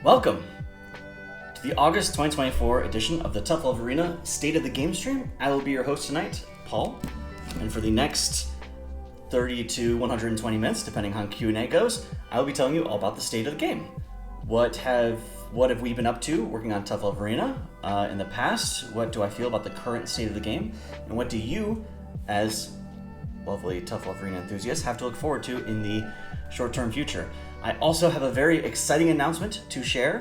Welcome to the August 2024 edition of the Tough Love Arena State of the Game stream. I will be your host tonight, Paul, and for the next 30 to 120 minutes, depending on how Q&A goes, I will be telling you all about the state of the game. What have we been up to working on Tough Love Arena in the past? What do I feel about the current state of the game? And what do you, as lovely Tough Love Arena enthusiasts, have to look forward to in the short-term future? I also have a very exciting announcement to share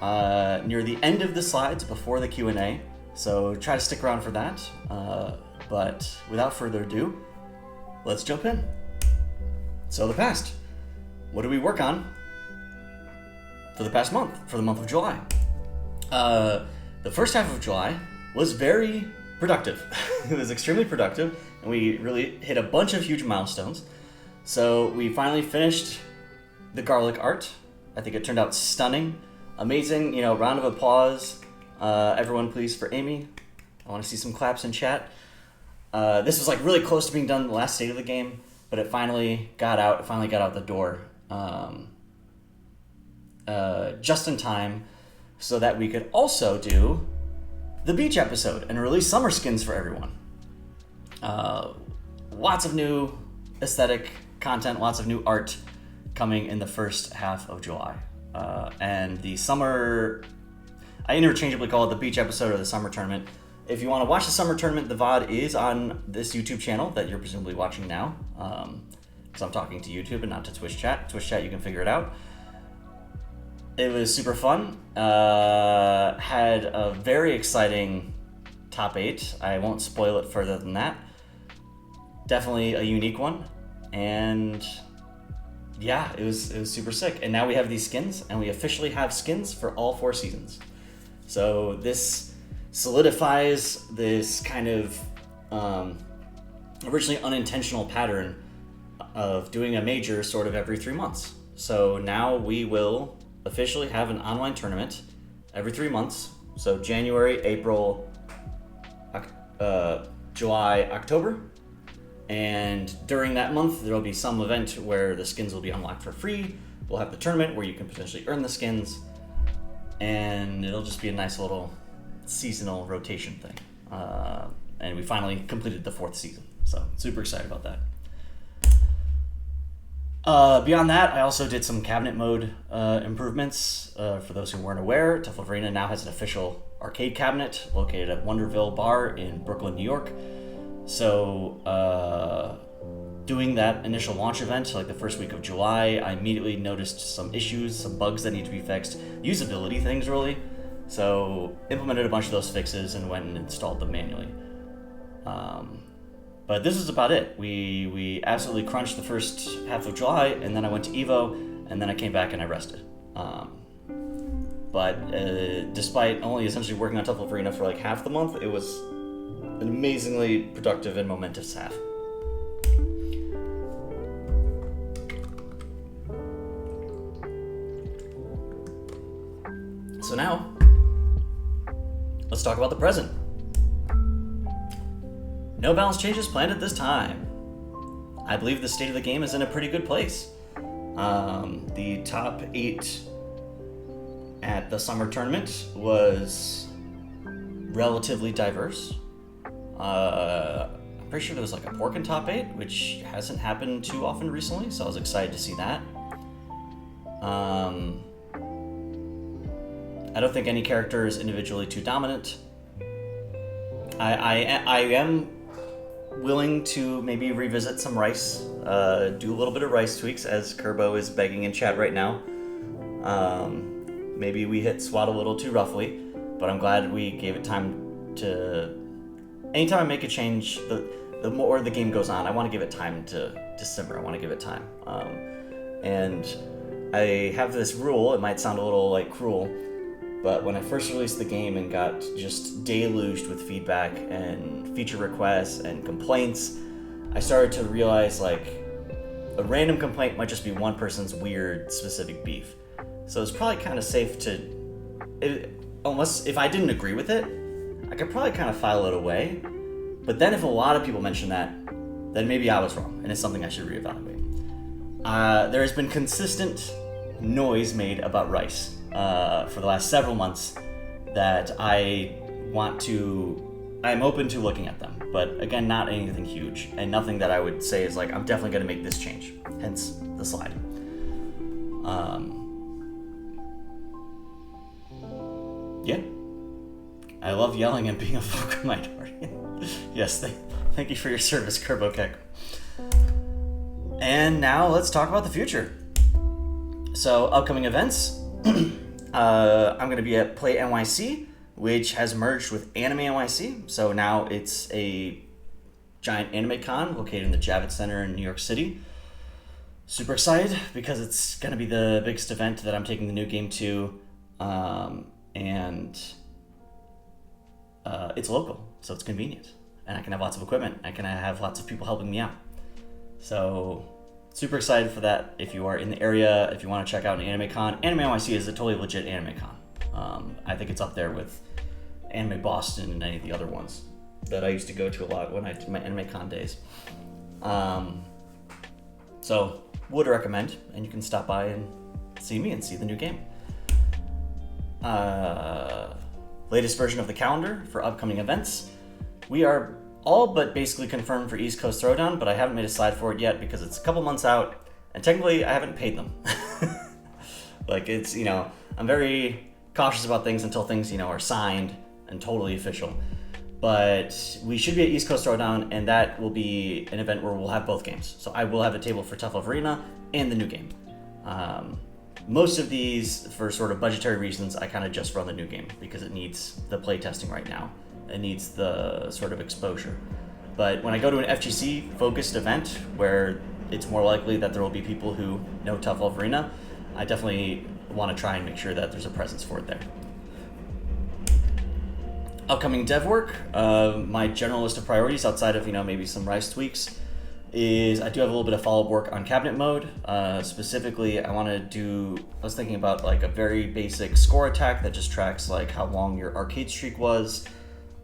near the end of the slides before the Q&A, so try to stick around for that. But without further ado, let's jump in. So the past. What did we work on for the past month, for the month of July? The first half of July was very productive. It was extremely productive, and we really hit a bunch of huge milestones. So we finally finished the garlic art. I think it turned out stunning, amazing. Round of applause, everyone, please, for Amy. I want to see some claps in chat. This was like really close to being done the last state of the game, but it finally got out. It finally got out the door, just in time, so that we could also do the beach episode and release summer skins for everyone. Lots of new aesthetic content, lots of new art coming in the first half of July. And the summer, I interchangeably call it the beach episode or the summer tournament. If you want to watch the summer tournament, the VOD is on this YouTube channel that you're presumably watching now. Because I'm talking to YouTube and not to Twitch chat. Twitch chat, you can figure it out. It was super fun. Had a very exciting top 8. I won't spoil it further than that. Definitely a unique one. And yeah, it was super sick. And now we have these skins, and we officially have skins for all 4 seasons. So this solidifies this kind of originally unintentional pattern of doing a major sort of every 3 months. So now we will officially have an online tournament every 3 months. So January, April, July, October. And during that month, there'll be some event where the skins will be unlocked for free. We'll have the tournament where you can potentially earn the skins. And it'll just be a nice little seasonal rotation thing. And we finally completed the 4th season. So super excited about that. Beyond that, I also did some cabinet mode improvements. For those who weren't aware, Tough Love Arena now has an official arcade cabinet located at Wonderville Bar in Brooklyn, New York. So doing that initial launch event, like the first week of July, I immediately noticed some issues, some bugs that need to be fixed, usability things really. So implemented a bunch of those fixes and went and installed them manually. But this is about it. We absolutely crunched the first half of July, and then I went to Evo, and then I came back and I rested. But despite only essentially working on Tough Love Arena for like half the month, it was an amazingly productive and momentous half. So now, let's talk about the present. No balance changes planned at this time. I believe the state of the game is in a pretty good place. The top 8 at the summer tournament was relatively diverse. I'm pretty sure there was like a pork in top 8, which hasn't happened too often recently, so I was excited to see that. I don't think any character is individually too dominant. I am willing to maybe revisit some Rice, do a little bit of Rice tweaks, as Kerbo is begging in chat right now. Maybe we hit SWAT a little too roughly, but I'm glad we gave it time to... Anytime I make a change, the more the game goes on, I want to give it time to simmer. I want to give it time. And I have this rule, it might sound a little like cruel, but when I first released the game and got just deluged with feedback and feature requests and complaints, I started to realize like a random complaint might just be one person's weird specific beef. So it's probably kind of safe to, unless if I didn't agree with it, I could probably kind of file it away. But then if a lot of people mention that, then maybe I was wrong and it's something I should reevaluate. There has been consistent noise made about Rice for the last several months that I'm open to looking at them. But again, not anything huge, and nothing that I would say is like, I'm definitely going to make this change, hence the slide. Yeah. I love yelling and being a vocal minority. Yes, thank you for your service, Kerbokek. And now let's talk about the future. So, upcoming events. I'm going to be at Play NYC, which has merged with Anime NYC. So now it's a giant anime con located in the Javits Center in New York City. Super excited because it's going to be the biggest event that I'm taking the new game to. And it's local, so it's convenient. And I can have lots of equipment. I can have lots of people helping me out. So super excited for that. If you are in the area, if you want to check out an anime con, Anime NYC is a totally legit anime con. I think it's up there with Anime Boston and any of the other ones that I used to go to a lot when I did my anime con days. So would recommend, and you can stop by and see me and see the new game. Latest version of the calendar for upcoming events. We are all but basically confirmed for East Coast Throwdown, but I haven't made a slide for it yet because it's a couple months out, and technically I haven't paid them. Like, it's, I'm very cautious about things until things, are signed and totally official. But we should be at East Coast Throwdown, and that will be an event where we'll have both games. So I will have a table for Tough Love Arena and the new game. Most of these, for sort of budgetary reasons, I kind of just run the new game because it needs the play testing right now. It needs the sort of exposure. But when I go to an FGC focused event where it's more likely that there will be people who know Tough Love Arena, I definitely want to try and make sure that there's a presence for it there. Upcoming dev work, my general list of priorities outside of, maybe some Rice tweaks, is I do have a little bit of follow-up work on cabinet mode. Specifically, I was thinking about like a very basic score attack that just tracks like how long your arcade streak was.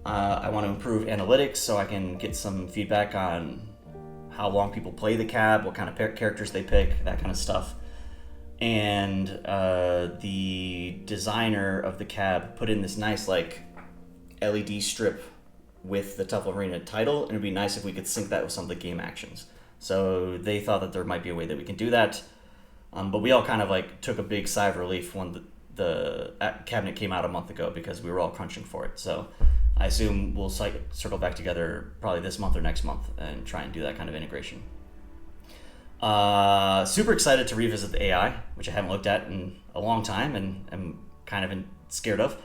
I want to improve analytics so I can get some feedback on how long people play the cab, what kind of characters they pick, that kind of stuff. And the designer of the cab put in this nice like LED strip with the Tough Love Arena title, and it'd be nice if we could sync that with some of the game actions. So they thought that there might be a way that we can do that, but we all kind of like took a big sigh of relief when the cabinet came out a month ago because we were all crunching for it. So I assume we'll circle back together probably this month or next month and try and do that kind of integration. Super excited to revisit the AI, which I haven't looked at in a long time and am kind of scared of,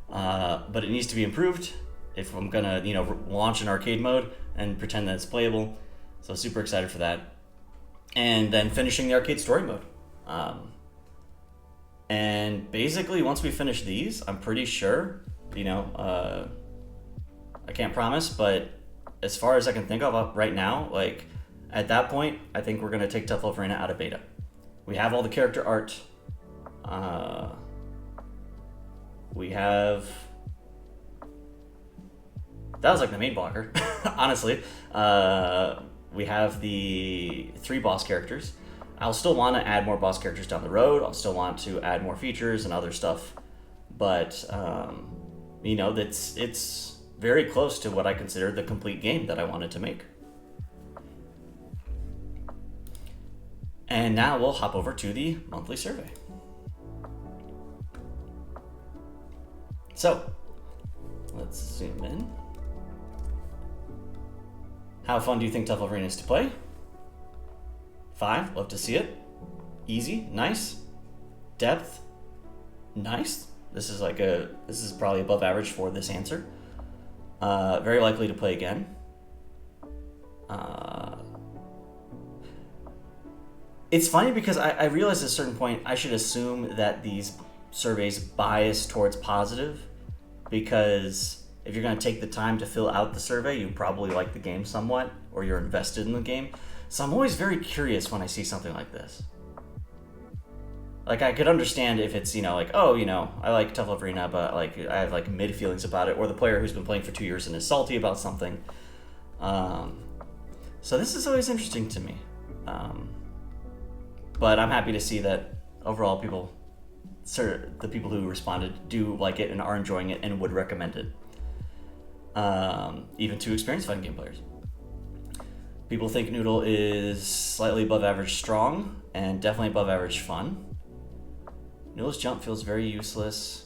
but it needs to be improved if I'm gonna, launch an arcade mode and pretend that it's playable. So super excited for that. And then finishing the arcade story mode. And basically once we finish these, I'm pretty sure, I can't promise, but as far as I can think of right now, like at that point, I think we're gonna take Tough Love Arena out of beta. We have all the character art. That was like the main blocker, honestly. We have the 3 boss characters. I'll still want to add more boss characters down the road. I'll still want to add more features and other stuff. But, it's very close to what I consider the complete game that I wanted to make. And now we'll hop over to the monthly survey. So, let's zoom in. How fun do you think Tough Love Arena is to play? 5, love to see it. Easy, nice. Depth, nice. This is probably above average for this answer. Very likely to play again. It's funny because I realized at a certain point I should assume that these surveys bias towards positive, because if you're going to take the time to fill out the survey, you probably like the game somewhat, or you're invested in the game. So I'm always very curious when I see something like this. Like, I could understand if it's, I like Tough Love Arena, but like I have like mid feelings about it, or the player who's been playing for 2 years and is salty about something. So this is always interesting to me. But I'm happy to see that overall people the people who responded do like it and are enjoying it and would recommend it. Even to experienced fighting game players. People think Noodle is slightly above average strong and definitely above average fun. Noodle's jump feels very useless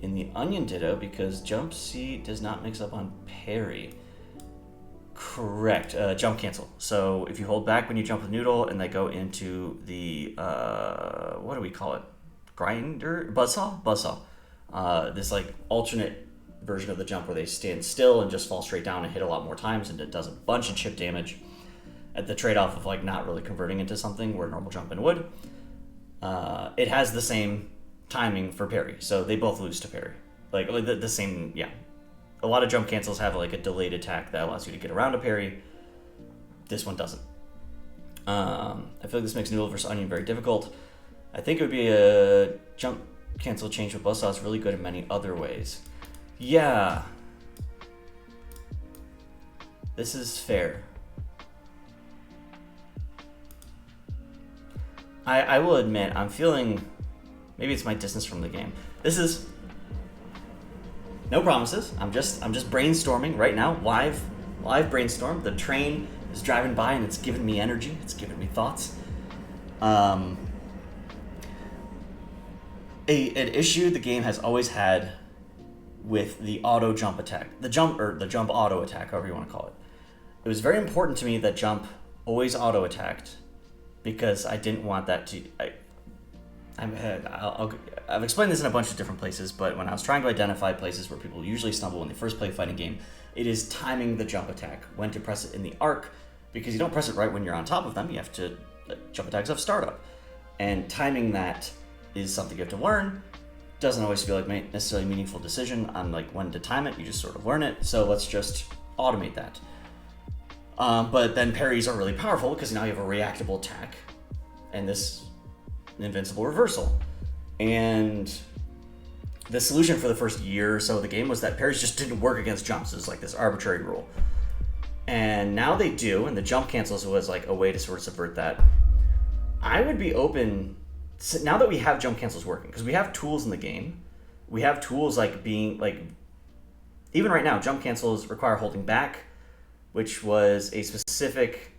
in the Onion Ditto because Jump C does not mix up on parry. Correct. Jump cancel. So if you hold back when you jump with Noodle and they go into the, what do we call it? Grinder? Buzzsaw? Buzzsaw. This like alternate version of the jump where they stand still and just fall straight down and hit a lot more times, and it does a bunch of chip damage at the trade-off of like not really converting into something where normal jumping would. It has the same timing for parry, so they both lose to parry. Like the same, yeah. A lot of jump cancels have like a delayed attack that allows you to get around a parry. This one doesn't. I feel like this makes Noodle versus Onion very difficult. I think it would be a jump cancel change with Buzzsaw is really good in many other ways. Yeah. This is fair. I will admit, I'm feeling, maybe it's my distance from the game. This is, no promises. I'm just brainstorming right now, live brainstorm. The train is driving by and it's giving me energy. It's giving me thoughts. An issue the game has always had with the auto jump attack, the jump auto attack, however you want to call it. It was very important to me that jump always auto attacked, because I didn't want that to. I've explained this in a bunch of different places, but when I was trying to identify places where people usually stumble when they first play a fighting game, it is timing the jump attack, when to press it in the arc, because you don't press it right when you're on top of them. You have to jump attacks have startup, and timing that is something you have to learn. Doesn't always feel like necessarily a meaningful decision on like when to time it. You just sort of learn it. So let's just automate that. But then parries are really powerful because now you have a reactable attack and this invincible reversal. And the solution for the first year or so of the game was that parries just didn't work against jumps. It was like this arbitrary rule. And now they do, and the jump cancels was like a way to sort of subvert that. I would be open, now that we have jump cancels working, because we have tools in the game. We have tools like being, like, even right now, jump cancels require holding back, which was a specific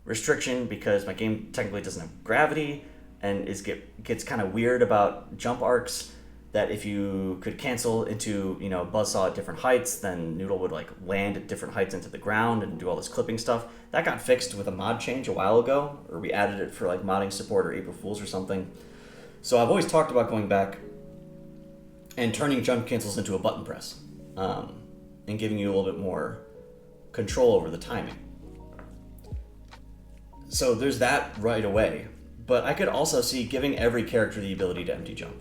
restriction because my game technically doesn't have gravity and gets kind of weird about jump arcs, that if you could cancel into, Buzzsaw at different heights, then Noodle would like land at different heights into the ground and do all this clipping stuff. That got fixed with a mod change a while ago, or we added it for like modding support or April Fools or something. So I've always talked about going back and turning jump cancels into a button press, and giving you a little bit more control over the timing. So there's that right away, but I could also see giving every character the ability to empty jump.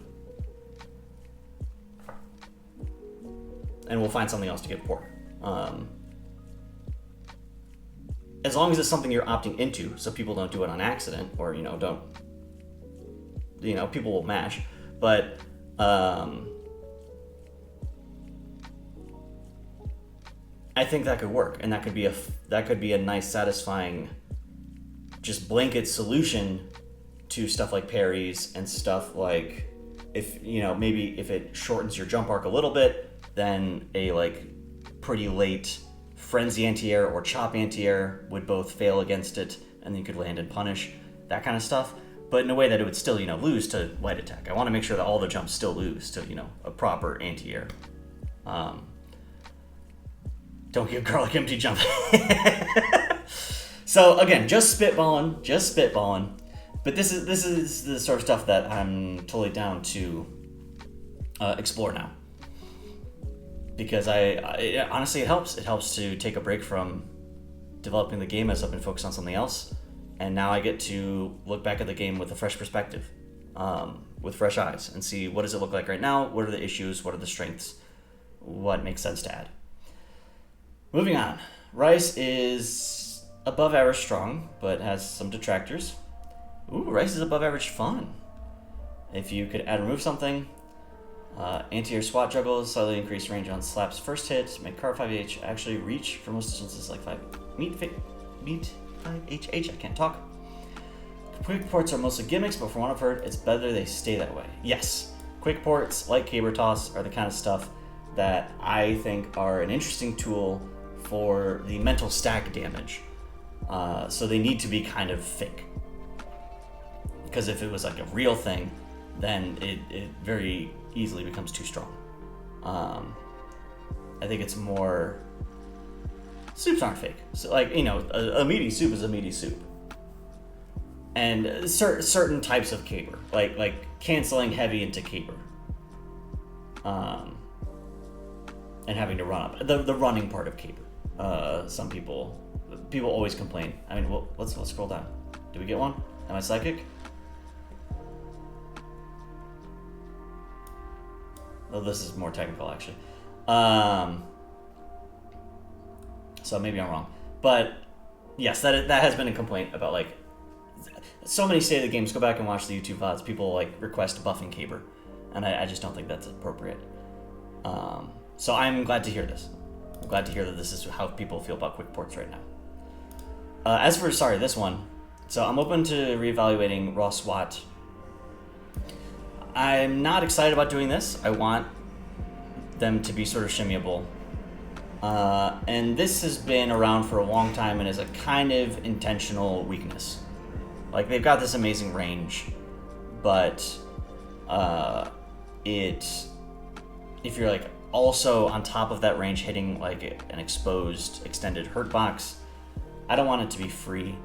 And we'll find something else to give Pork. As long as it's something you're opting into, so people don't do it on accident, or people will mash. But I think that could work, and that could be a nice, satisfying, just blanket solution to stuff like parries and stuff like, if maybe if it shortens your jump arc a little bit, then a like pretty late frenzy anti-air or chop anti-air would both fail against it, and then you could land and punish, that kind of stuff, but in a way that it would still lose to light attack. I want to make sure that all the jumps still lose to a proper anti-air. Don't give garlic empty jump. So again, just spitballing, but this is the sort of stuff that I'm totally down to explore now. Because honestly, it helps. It helps to take a break from developing the game as I've been focused on something else. And now I get to look back at the game with a fresh perspective, with fresh eyes, and see what does it look like right now, what are the issues, what are the strengths, what makes sense to add. Moving on. Rice is above average strong, but has some detractors. Ooh, Rice is above average fun. If you could add remove something, anti-air swat juggles, slightly increased range on slaps first hit, make car 5H, actually reach for most distances like 5 meet 5HH, I can't talk. quick ports are mostly gimmicks, but from what I've heard, it's better they stay that way. Yes, quick ports like Caber Toss are the kind of stuff that I think are an interesting tool for the mental stack damage. So they need to be kind of fake. Because if it was like a real thing, then it very easily becomes too strong. I think it's more... Soups aren't fake. So like, you know, a meaty soup is a meaty soup. And certain types of caber, like canceling heavy into caber. And having to run up. The running part of caber. Some people always complain. I mean, well, let's scroll down. Did we get one? Am I psychic? Oh, this is more technical, actually. So maybe I'm wrong. But, yes, that has been a complaint about, like, so many State of the Games. Go back and watch the YouTube VODs. People, like, request buffing caber. And I just don't think that's appropriate. So I'm glad to hear this. I'm glad to hear that this is how people feel about quick ports right now. As for, this one. So I'm open to reevaluating raw SWAT. I'm not excited about doing this. I want them to be sort of shimmyable. And this has been around for a long time and is a kind of intentional weakness. Like, they've got this amazing range, but if you're like also on top of that range hitting like an exposed extended hurt box, I don't want it to be free.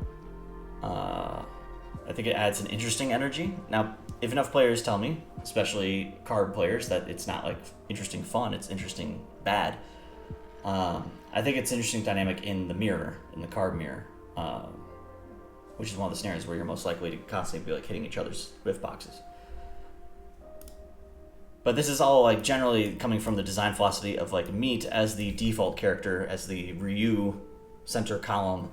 I think it adds an interesting energy. Now, if enough players tell me, especially card players, that it's not like interesting fun, it's interesting bad, I think it's an interesting dynamic in the mirror, in the card mirror, which is one of the scenarios where you're most likely to constantly be like hitting each other's whiff boxes. But this is all like generally coming from the design philosophy of like Meat as the default character, as the Ryu center column.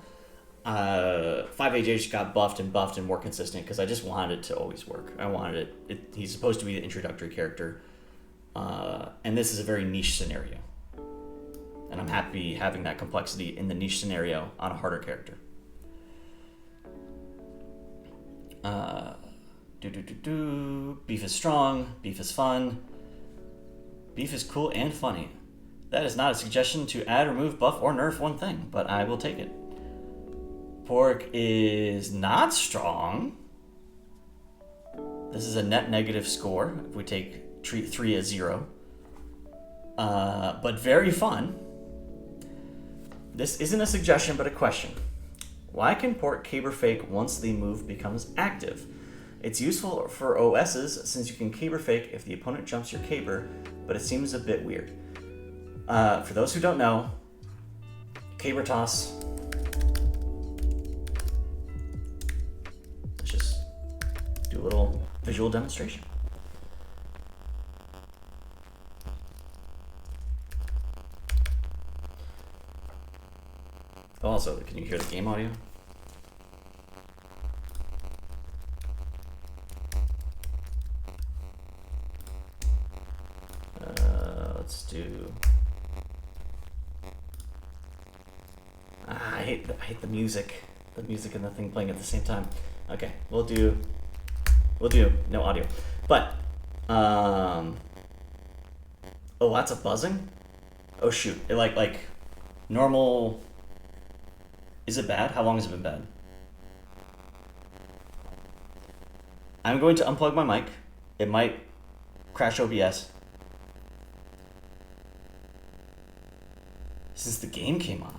5HH got buffed and more consistent because I just wanted it to always work. I wanted it. He's supposed to be the introductory character, and this is a very niche scenario. And I'm happy having that complexity in the niche scenario on a harder character. Beef is strong. Beef is fun. Beef is cool and funny. That is not a suggestion to add, remove, buff, or nerf one thing, but I will take it. Pork is not strong. This is a net negative score if we treat 3 as 0. But very fun. This isn't a suggestion, but a question. Why can pork caber fake once the move becomes active? It's useful for OSs since you can caber fake if the opponent jumps your caber, but it seems a bit weird. For those who don't know, caber toss. Let's just do a little visual demonstration. Also, can you hear the game audio? Let's do. I hate the music. The music and the thing playing at the same time. Okay, we'll do no audio. But oh, lots of buzzing? Oh shoot. It like normal. Is it bad? How long has it been bad? I'm going to unplug my mic. It might crash OBS. Since the game came on.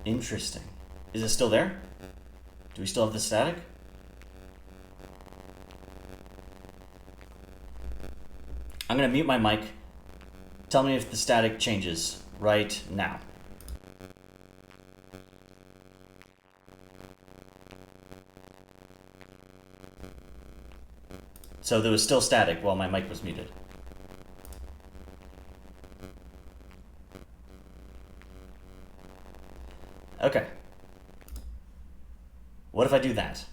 Interesting. Is it still there? Do we still have the static? I'm going to mute my mic. Tell me if the static changes right now. So there was still static while my mic was muted. Okay. What if I do that?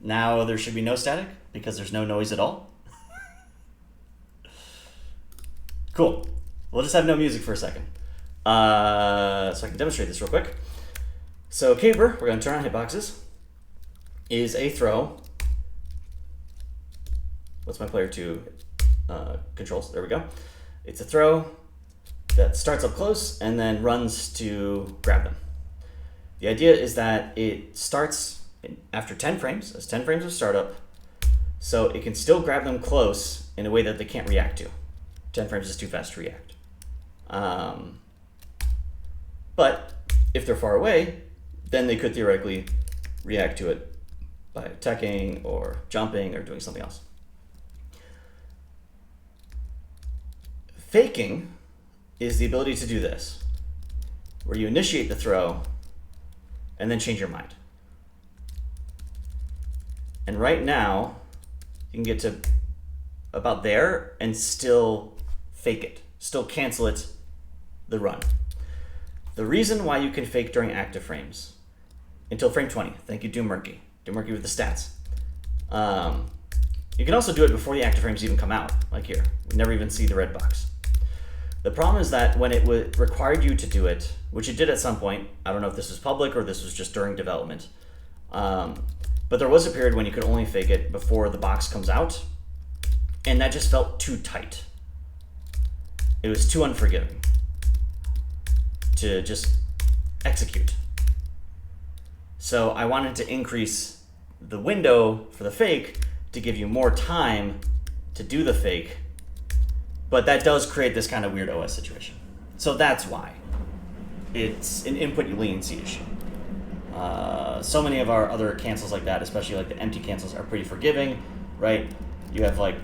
Now there should be no static because there's no noise at all. Cool. We'll just have no music for a second. So I can demonstrate this real quick. So caper, we're going to turn on hitboxes, is a throw. What's my player 2 controls? There we go. It's a throw that starts up close and then runs to grab them. The idea is that it starts after 10 frames, as 10 frames of startup, so it can still grab them close in a way that they can't react to. 10 frames is too fast to react. But if they're far away, then they could theoretically react to it by attacking or jumping or doing something else. Faking is the ability to do this, where you initiate the throw and then change your mind. And right now, you can get to about there and still fake it, still cancel it, the run. The reason why you can fake during active frames, until frame 20, thank you Doom Murky with the stats. You can also do it before the active frames even come out, like here. We never even see the red box. The problem is that when it required you to do it, which it did at some point, I don't know if this was public or this was just during development, but there was a period when you could only fake it before the box comes out, and that just felt too tight. It was too unforgiving to just execute. So I wanted to increase the window for the fake to give you more time to do the fake, but that does create this kind of weird OS situation. So that's why. It's an input leniency issue. So many of our other cancels like that, especially like the empty cancels, are pretty forgiving, right? You have like,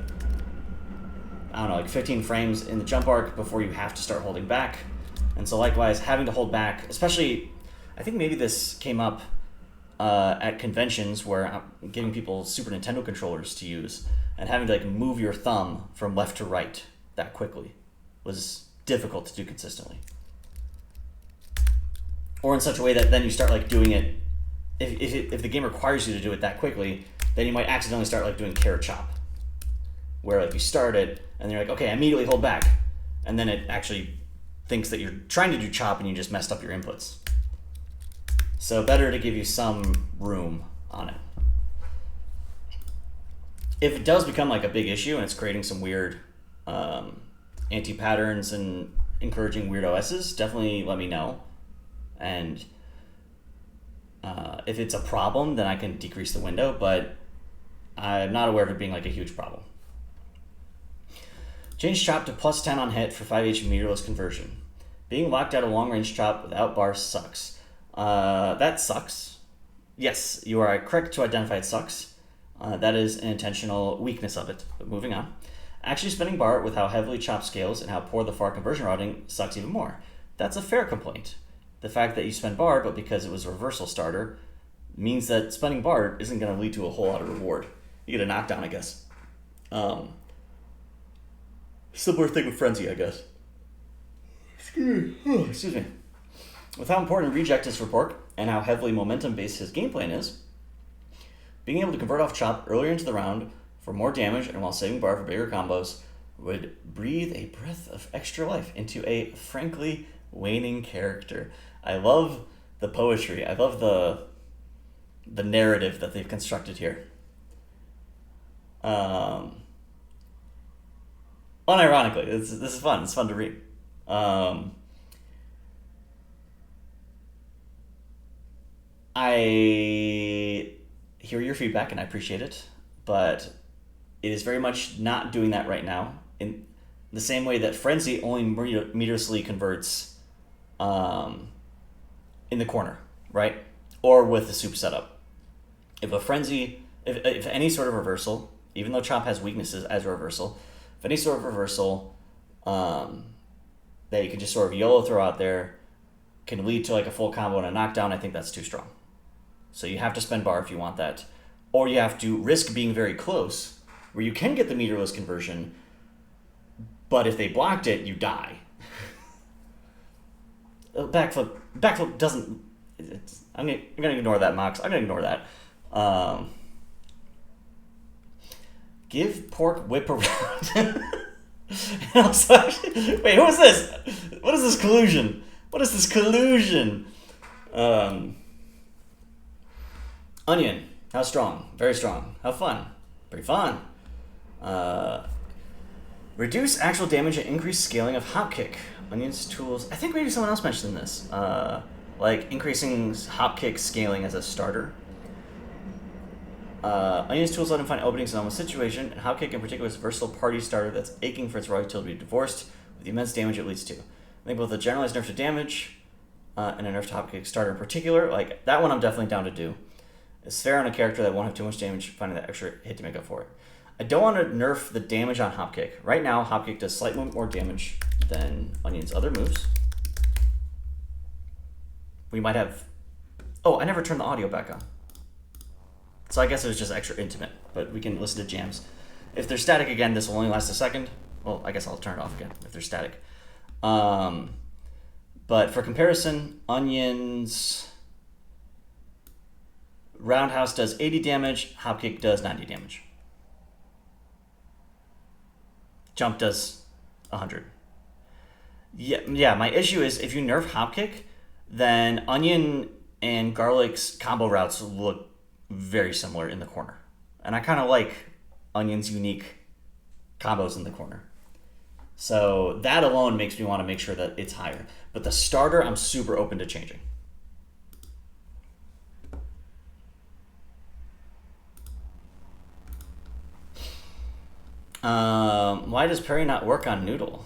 I don't know, like 15 frames in the jump arc before you have to start holding back. And so likewise, having to hold back, especially, I think maybe this came up at conventions where I'm giving people Super Nintendo controllers to use, and having to like move your thumb from left to right that quickly was difficult to do consistently. Or in such a way that then you start like doing it, if the game requires you to do it that quickly, then you might accidentally start like doing carrot chop, where like you start it and you're like, okay, immediately hold back, and then it actually thinks that you're trying to do chop and you just messed up your inputs. So better to give you some room on it. If it does become like a big issue and it's creating some weird anti-patterns and encouraging weird OSs, definitely let me know. And if it's a problem, then I can decrease the window, but I'm not aware of it being like a huge problem. Change chop to plus 10 on hit for 5H meterless conversion. Being locked out of long range chop without bars sucks. That sucks. Yes, you are correct to identify it sucks. That is an intentional weakness of it. But moving on. Actually spinning bar with how heavily chop scales and how poor the far conversion routing sucks even more. That's a fair complaint. The fact that you spend bar, but because it was a reversal starter, means that spending bar isn't going to lead to a whole lot of reward. You get a knockdown, I guess. Similar thing with Frenzy, I guess. Excuse me. With how important reject is for Pork and how heavily momentum-based his game plan is, being able to convert off chop earlier into the round for more damage and while saving bar for bigger combos would breathe a breath of extra life into a frankly waning character. I love the poetry. I love the narrative that they've constructed here. Unironically, this is fun. It's fun to read. I hear your feedback and I appreciate it, but it is very much not doing that right now. In the same way that Frenzy only meterously converts in the corner, right? Or with the soup setup. If a Frenzy, if any sort of reversal, even though Chop has weaknesses as a reversal, if any sort of reversal that you can just sort of YOLO throw out there can lead to like a full combo and a knockdown, I think that's too strong. So you have to spend bar if you want that. Or you have to risk being very close, where you can get the meterless conversion, but if they blocked it, you die. Backflip doesn't... I'm going to ignore that, Mox. I'm going to ignore that. Give Pork whip around. And also, wait, who is this? What is this collusion? What is this collusion? Onion. How strong? Very strong. How fun? Pretty fun. Reduce actual damage and increase scaling of Hopkick. Onion's tools. I think maybe someone else mentioned this. Like increasing Hopkick scaling as a starter. Onion's tools let him find openings in almost situation, and Hopkick in particular is a versatile party starter that's aching for its royalty to be divorced with the immense damage it leads to. I think both a generalized nerf to damage and a nerf to Hopkick starter in particular, like that one I'm definitely down to do. It's fair on a character that won't have too much damage, finding that extra hit to make up for it. I don't want to nerf the damage on Hopkick. Right now, Hopkick does slightly more damage than Onion's other moves. We might have... Oh, I never turned the audio back on. So I guess it was just extra intimate, but we can listen to jams. If they're static again, this will only last a second. Well, I guess I'll turn it off again if they're static. But for comparison, Onion's Roundhouse does 80 damage, Hopkick does 90 damage. Jump does 100. Yeah, my issue is if you nerf Hopkick, then Onion and Garlic's combo routes look very similar in the corner. And I kind of like Onion's unique combos in the corner. So that alone makes me want to make sure that it's higher. But the starter, I'm super open to changing. Why does parry not work on Noodle?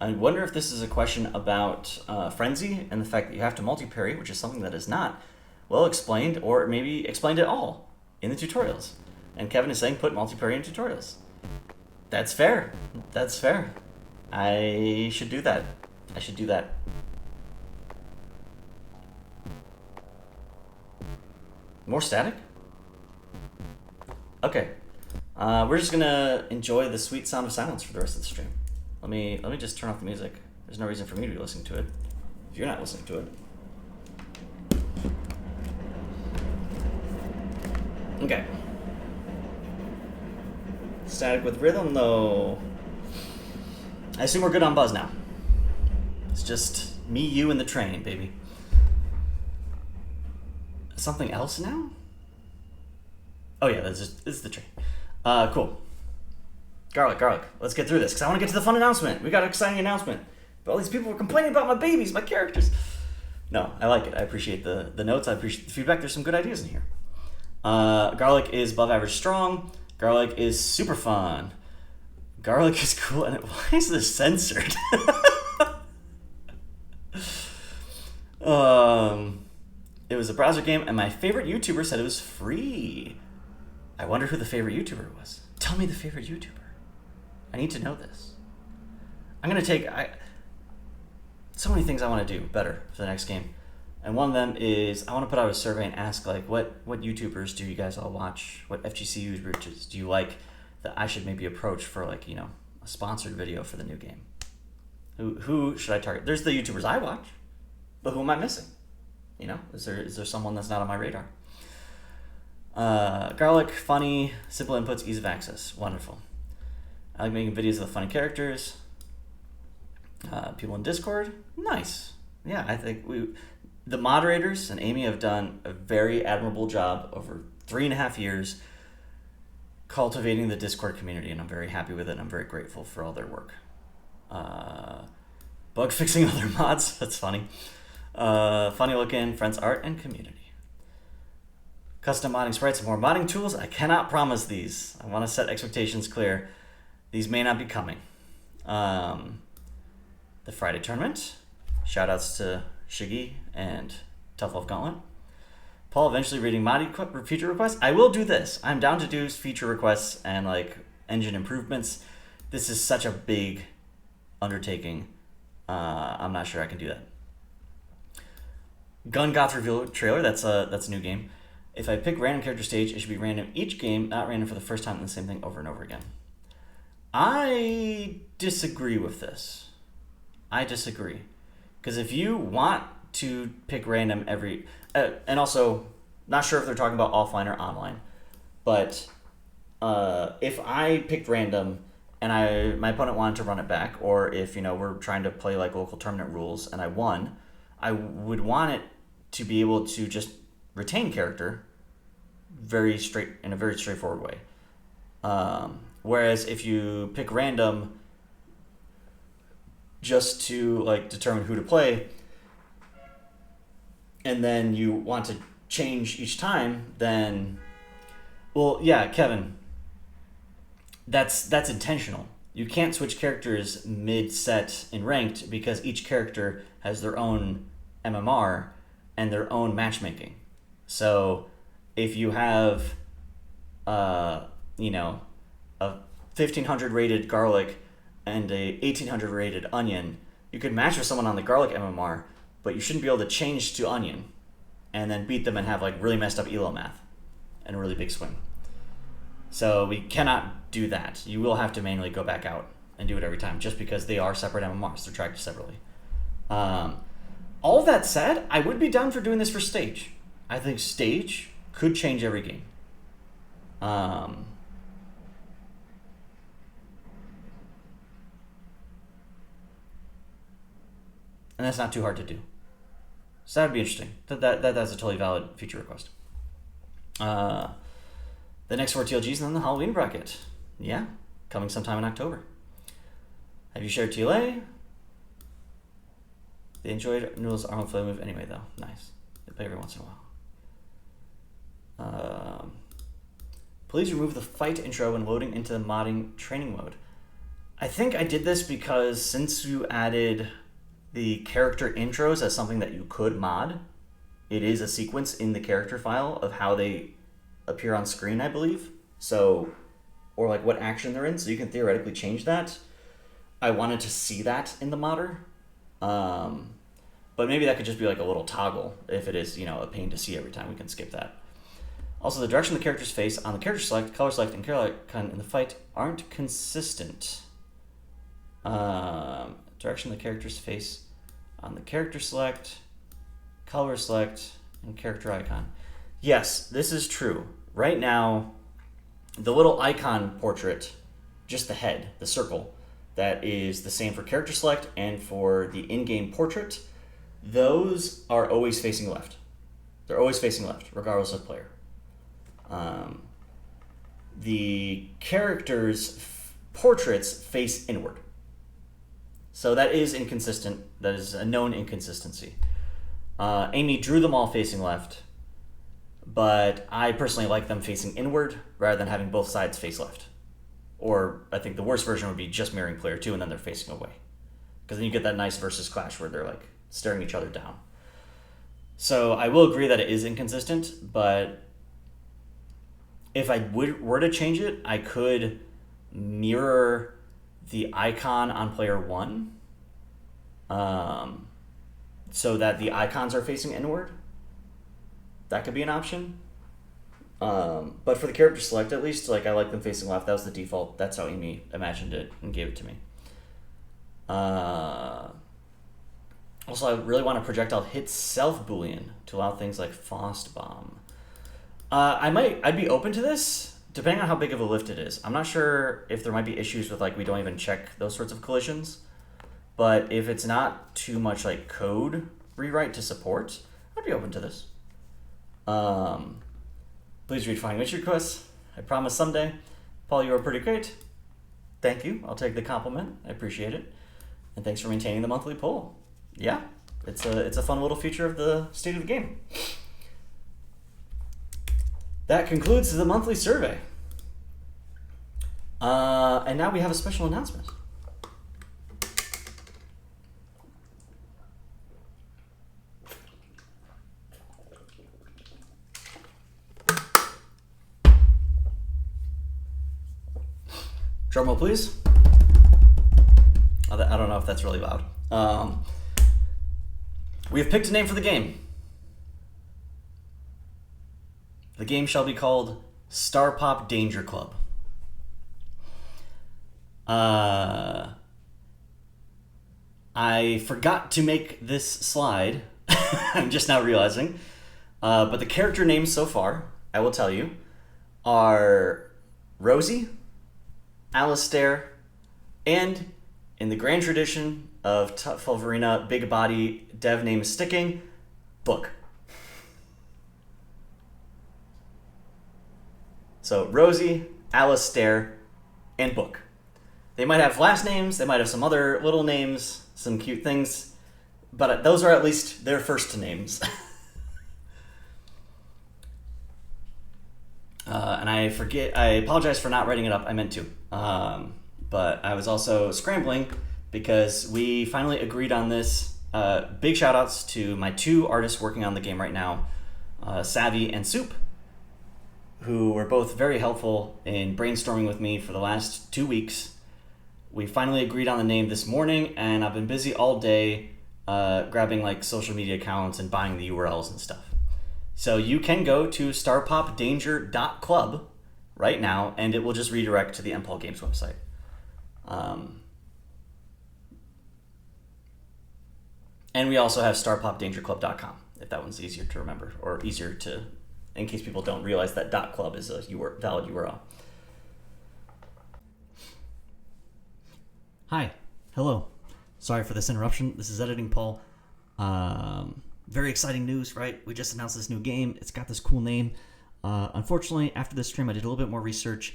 I wonder if this is a question about Frenzy and the fact that you have to multi-parry, which is something that is not well explained, or maybe explained at all in the tutorials. And Kevin is saying put multi-parry in tutorials. That's fair. That's fair. I should do that. I should do that. More static? Okay. We're just gonna enjoy the sweet sound of silence for the rest of the stream. Let me just turn off the music. There's no reason for me to be listening to it if you're not listening to it. Okay. Static with rhythm, though. I assume we're good on buzz now. It's just me, you, and the train, baby. Something else now? Oh yeah, this is the train. Cool. Garlic. Let's get through this, because I want to get to the fun announcement. We got an exciting announcement. But all these people were complaining about my babies, my characters. No, I like it. I appreciate the notes. I appreciate the feedback. There's some good ideas in here. Garlic is above average strong. Garlic is super fun. Garlic is cool. And why is this censored? It was a browser game, and my favorite YouTuber said it was free. I wonder who the favorite YouTuber was. Tell me the favorite YouTuber. I need to know this. I'm going to take... so many things I want to do better for the next game. And one of them is I want to put out a survey and ask, like, what YouTubers do you guys all watch? What FGC YouTubers do you like that I should maybe approach for, like, you know, a sponsored video for the new game? Who should I target? There's the YouTubers I watch, but who am I missing? You know, is there someone that's not on my radar? Garlic, funny, simple inputs, ease of access. Wonderful. I like making videos of the funny characters. People in Discord, nice. Yeah, I think the moderators and Amy have done a very admirable job over 3.5 years cultivating the Discord community, and I'm very happy with it, and I'm very grateful for all their work. Bug fixing other mods, that's funny. Funny looking, friends art, and community. Custom modding sprites and more modding tools. I cannot promise these. I want to set expectations clear. These may not be coming. The Friday tournament. Shoutouts to Shiggy and Tough Love Gauntlet. Paul eventually reading modding feature requests. I will do this. I'm down to do feature requests and like engine improvements. This is such a big undertaking. I'm not sure I can do that. Gun Goth reveal trailer. That's a new game. If I pick random character stage, it should be random each game, not random for the first time and the same thing over and over again. I disagree with this. I disagree. Because if you want to pick random every... and also, not sure if they're talking about offline or online, but if I picked random and my opponent wanted to run it back, or if we're trying to play like local tournament rules and I won, I would want it to be able to just retain character in a very straightforward way. Whereas if you pick random just to like determine who to play, and then you want to change each time, then, well, yeah, Kevin, that's intentional. You can't switch characters mid-set in ranked because each character has their own MMR and their own matchmaking. So if you have, a 1500 rated garlic and a 1800 rated onion, you could match with someone on the garlic MMR, but you shouldn't be able to change to onion and then beat them and have like really messed up elo math and a really big swing. So we cannot do that. You will have to manually go back out and do it every time, just because they are separate MMRs. They're tracked separately. All that said, I would be down for doing this for stage. I think stage could change every game. And that's not too hard to do. So that would be interesting. That's a totally valid feature request. The next 4 TLGs and then the Halloween bracket. Yeah, coming sometime in October. Have you shared TLA? They enjoyed Noodle's arm and flame move anyway, though. Nice. They play every once in a while. Please remove the fight intro when loading into the modding training mode. I think I did this because since you added the character intros as something that you could mod, it is a sequence in the character file of how they appear on screen, I believe. So, or like what action they're in, so you can theoretically change that. I wanted to see that in the modder. But maybe that could just be like a little toggle. If it is, a pain to see every time, we can skip that. Also, the direction the character's face on the character select, color select, and color icon in the fight aren't consistent. Direction of the character's face on the character select, color select, and character icon. Yes, this is true. Right now, the little icon portrait, just the head, the circle, that is the same for character select and for the in-game portrait, those are always facing left. They're always facing left, regardless of player. The characters' portraits face inward. So that is inconsistent. That is a known inconsistency. Amy drew them all facing left, but I personally like them facing inward rather than having both sides face left. Or I think the worst version would be just mirroring player 2 and then they're facing away. Because then you get that nice versus clash where they're like staring each other down. So I will agree that it is inconsistent, but if I were to change it, I could mirror the icon on player 1 so that the icons are facing inward. That could be an option. But for the character select, at least, like I like them facing left. That was the default. That's how Amy imagined it and gave it to me. Also, I really want a projectile hit self boolean to allow things like Faust Bomb. I'd be open to this, depending on how big of a lift it is. I'm not sure if there might be issues with like we don't even check those sorts of collisions, but if it's not too much like code rewrite to support, I'd be open to this. Please read Fine Wish requests. I promise someday. Paul, you are pretty great. Thank you. I'll take the compliment. I appreciate it. And thanks for maintaining the monthly poll. Yeah, it's a fun little feature of the state of the game. That concludes the monthly survey. And now we have a special announcement. Drum roll, please. I don't know if that's really loud. We have picked a name for the game. The game shall be called Star Pop Danger Club. I forgot to make this slide. I'm just now realizing. But the character names so far, I will tell you, are Rosie, Alistair, And in the grand tradition of Tough Love Arena, big body, dev name sticking, book. So Rosie, Alistair, and Book. They might have last names, they might have some other little names, some cute things, but those are at least their first names. And I apologize for not writing it up, I meant to. But I was also scrambling because we finally agreed on this. Big shout outs to my two artists working on the game right now, Savvy and Soup, who were both very helpful in brainstorming with me for the last 2 weeks. We finally agreed on the name this morning, and I've been busy all day grabbing like social media accounts and buying the URLs and stuff. So you can go to starpopdanger.club right now, and it will just redirect to the MPaul Games website. And we also have starpopdangerclub.com, if that one's easier to remember, or easier to, in case people don't realize that .club is a valid URL. Hi. Hello. Sorry for this interruption. This is Editing Paul. Very exciting news, right? We just announced this new game. It's got this cool name. Unfortunately, after this stream, I did a little bit more research,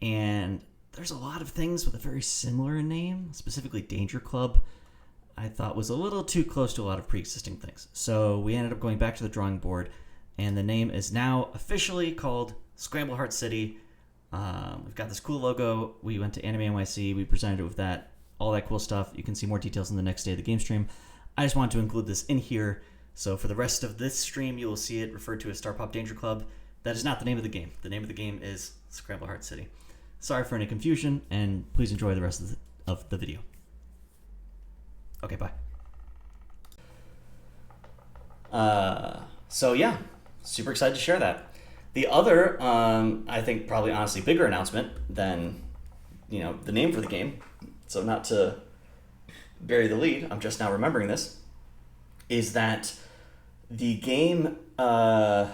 and there's a lot of things with a very similar name, specifically Danger Club, I thought was a little too close to a lot of pre-existing things. So we ended up going back to the drawing board, and the name is now officially called Scramble Heart City. We've got this cool logo. We went to Anime NYC. We presented it with that, all that cool stuff. You can see more details in the next day of the game stream. I just wanted to include this in here. So for the rest of this stream, you will see it referred to as Star Pop Danger Club. That is not the name of the game. The name of the game is Scramble Heart City. Sorry for any confusion, and please enjoy the rest of the video. Okay, bye. So yeah, super excited to share that. The other, I think probably honestly bigger announcement than, the name for the game, so not to bury the lead, I'm just now remembering this, is that the game, I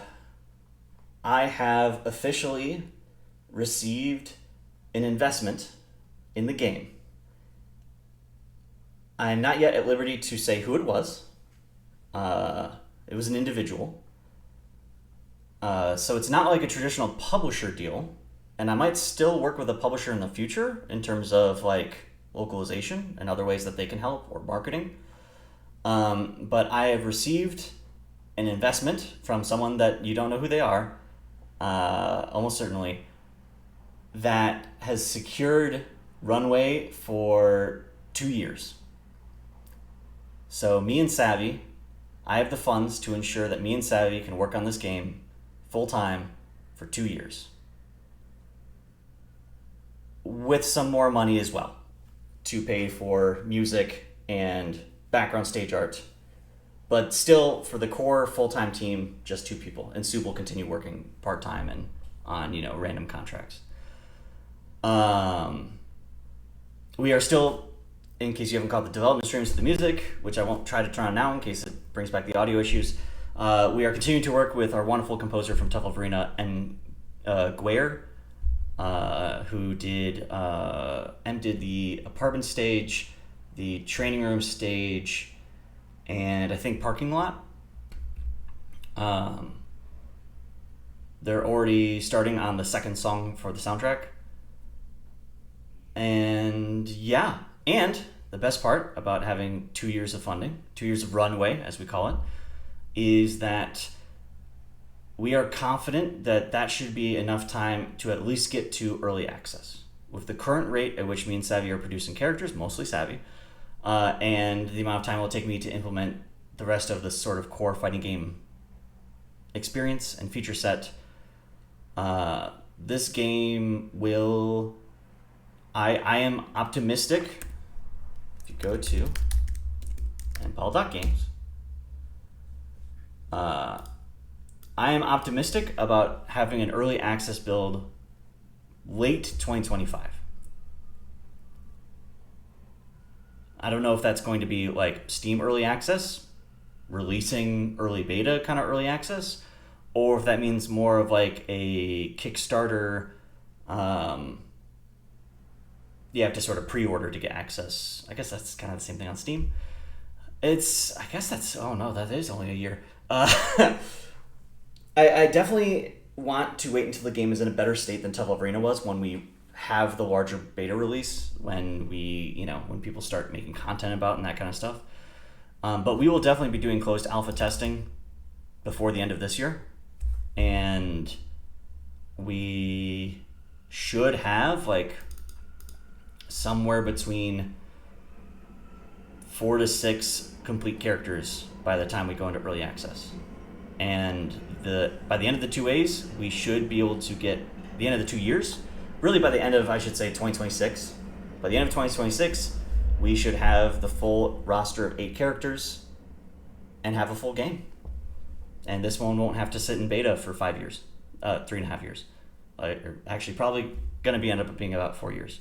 have officially received an investment in the game. I am not yet at liberty to say who it was. It was an individual. So it's not like a traditional publisher deal, and I might still work with a publisher in the future in terms of like localization and other ways that they can help, or marketing. But I have received an investment from someone that you don't know who they are, almost certainly, that has secured runway for 2 years. So me and Savvy, I have the funds to ensure that me and Savvy can work on this game full-time for 2 years. With some more money as well to pay for music and background stage art. But still, for the core full-time team, just 2 people. And Soup will continue working part-time and on, random contracts. We are still, in case you haven't caught the development streams of the music, which I won't try to turn on now in case it brings back the audio issues, we are continuing to work with our wonderful composer from Tough Love Arena, and Guare, who did the apartment stage, the training room stage, and I think parking lot. They're already starting on the second song for the soundtrack. And yeah, and the best part about having 2 years of funding, 2 years of runway, as we call it, is that we are confident that that should be enough time to at least get to early access. With the current rate at which me and Savvy are producing characters, mostly Savvy, and the amount of time it will take me to implement the rest of the sort of core fighting game experience and feature set, this game will... I am optimistic. If you go to npaul.games, I am optimistic about having an early access build late 2025. I don't know if that's going to be like Steam early access, releasing early beta kind of early access, or if that means more of like a Kickstarter you have to sort of pre-order to get access. I guess that's kind of the same thing on Steam. I guess that's, oh no, that is only a year. I definitely want to wait until the game is in a better state than Tough Love Arena was when we have the larger beta release, when when people start making content about and that kind of stuff. But we will definitely be doing closed alpha testing before the end of this year. And we should have like somewhere between 4 to 6 complete characters by the time we go into early access. And by the end of the 2As, we should be able to get the end of the 2 years. Really, by the end of, I should say, 2026. By the end of 2026, we should have the full roster of 8 characters and have a full game. And this one won't have to sit in beta for 5 years, 3.5 years. Actually, probably going to end up being about 4 years.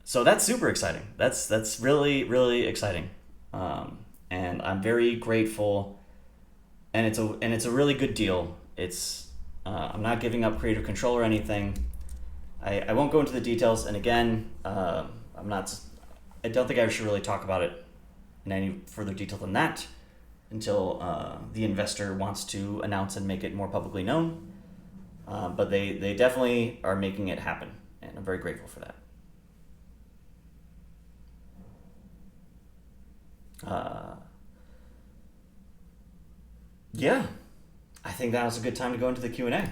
So that's super exciting. That's really, really exciting. And I'm very grateful. And it's a really good deal. I'm not giving up creative control or anything. I won't go into the details. And again, I don't think I should really talk about it in any further detail than that until the investor wants to announce and make it more publicly known. But they definitely are making it happen, and I'm very grateful for that. Yeah, I think that was a good time to go into the Q&A.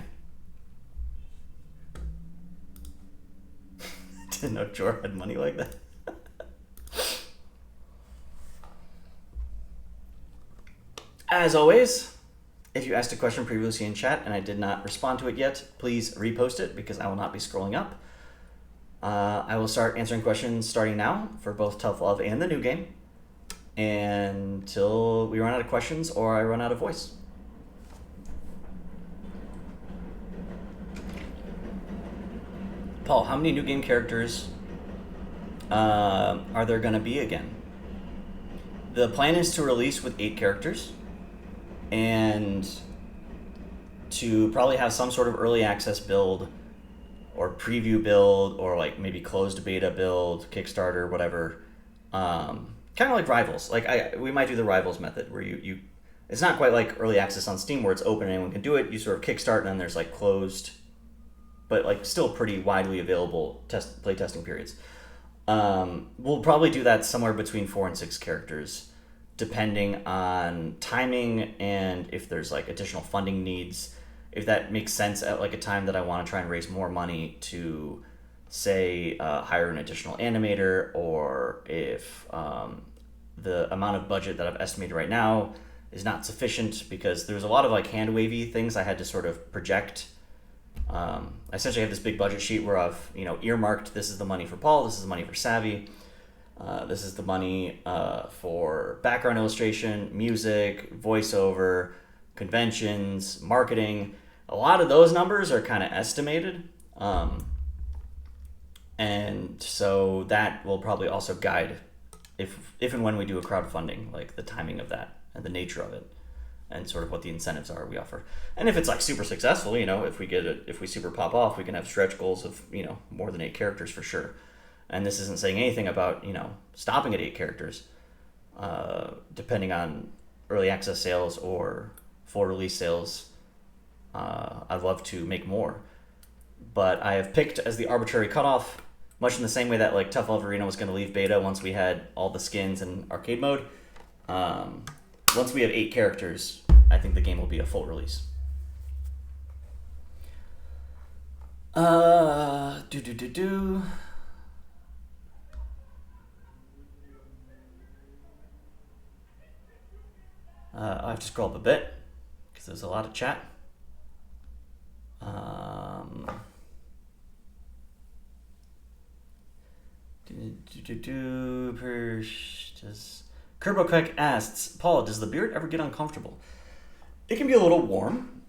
Didn't know Jor had money like that. As always, if you asked a question previously in chat and I did not respond to it yet, please repost it because I will not be scrolling up. I will start answering questions starting now for both Tough Love and the new game until we run out of questions or I run out of voice. Paul, how many new game characters are there going to be again? The plan is to release with 8 characters and to probably have some sort of early access build or preview build or like maybe closed beta build, Kickstarter, whatever. Kind of like Rivals. We might do the Rivals method where you it's not quite like early access on Steam where it's open and anyone can do it. You sort of kickstart and then there's like closed, but like still pretty widely available play testing periods. We'll probably do that somewhere between 4 and 6 characters, depending on timing and if there's like additional funding needs. If that makes sense at like a time that I want to try and raise more money to, say, hire an additional animator, or if the amount of budget that I've estimated right now is not sufficient because there's a lot of like hand wavy things I had to sort of project. I essentially have this big budget sheet where I've earmarked, this is the money for Paul, this is the money for Savvy, this is the money for background illustration, music, voiceover, conventions, marketing. A lot of those numbers are kind of estimated, and so that will probably also guide if and when we do a crowdfunding, like the timing of that and the nature of it, and sort of what the incentives are we offer. And if it's like super successful, if we super pop off, we can have stretch goals of more than 8 characters for sure. And this isn't saying anything about stopping at 8 characters, depending on early access sales or full release sales. I'd love to make more, but I have picked as the arbitrary cutoff, much in the same way that like Tough Love Arena was going to leave beta once we had all the skins in arcade mode. Once we have 8 characters, I think the game will be a full release. I have to scroll up a bit because there's a lot of chat. Kerbokek asks, Paul, does the beard ever get uncomfortable? It can be a little warm.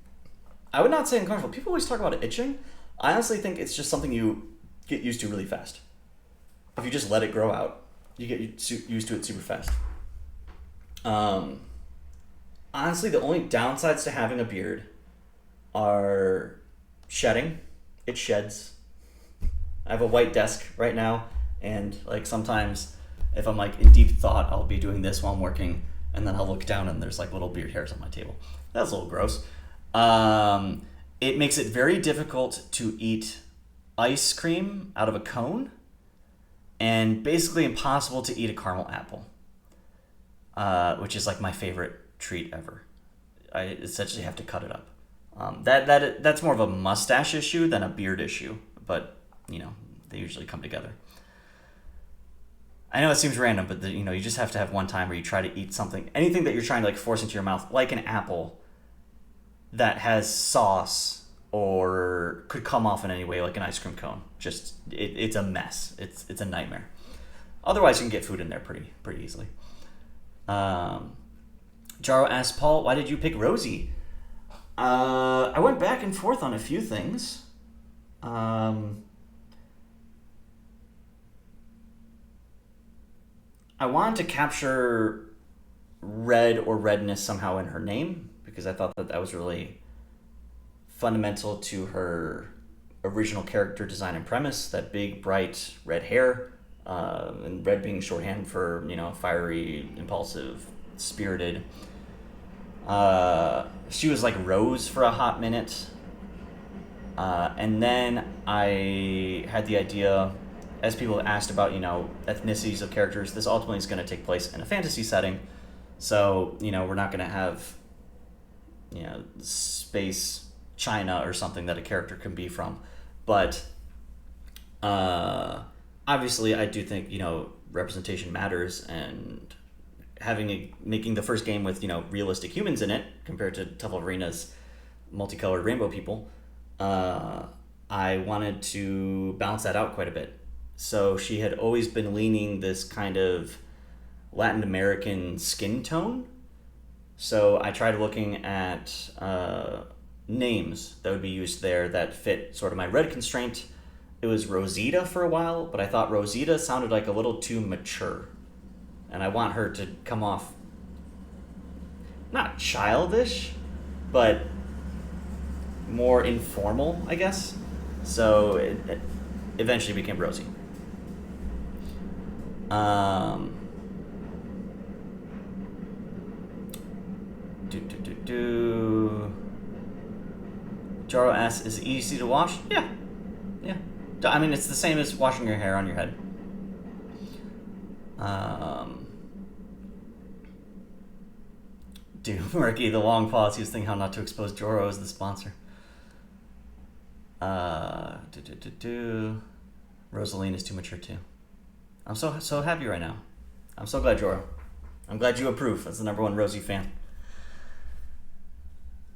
I would not say uncomfortable. People always talk about it itching. I honestly think it's just something you get used to really fast. If you just let it grow out, you get used to it super fast. Honestly, the only downsides to having a beard are shedding. It sheds. I have a white desk right now, and like sometimes if I'm like in deep thought, I'll be doing this while I'm working, and then I'll look down and there's like little beard hairs on my table. That's a little gross. It makes it very difficult to eat ice cream out of a cone, and basically impossible to eat a caramel apple, which is like my favorite treat ever. I essentially have to cut it up. That's more of a mustache issue than a beard issue, but you know, they usually come together. I know it seems random, but you just have to have one time where you try to eat something, anything that you're trying to like force into your mouth, like an apple that has sauce or could come off in any way, like an ice cream cone. Just it's a mess. It's a nightmare. Otherwise, you can get food in there pretty easily. Jaro asked Paul, "Why did you pick Rosie?" I went back and forth on a few things. I wanted to capture red or redness somehow in her name, because I thought that was really fundamental to her original character design and premise, that big, bright red hair, and red being shorthand for, fiery, impulsive, spirited. She was like Rose for a hot minute. And then I had the idea, as people asked about, ethnicities of characters, this ultimately is going to take place in a fantasy setting. So, we're not going to have, space China or something that a character can be from. But obviously I do think, representation matters, and making the first game with, realistic humans in it compared to Tuffle Arena's multicolored rainbow people, I wanted to balance that out quite a bit. So she had always been leaning this kind of Latin American skin tone. So I tried looking at names that would be used there that fit sort of my red constraint. It was Rosita for a while, but I thought Rosita sounded like a little too mature. And I want her to come off not childish, but more informal, I guess. So it eventually became Rosie. Jaro asks, is it easy to wash? Yeah. I mean, it's the same as washing your hair on your head. Murky, the long pause, he was thinking how not to expose Joro as the sponsor. Rosaline is too mature too. I'm so happy right now. I'm so glad, Joro. I'm glad you approve as the number one Rosie fan.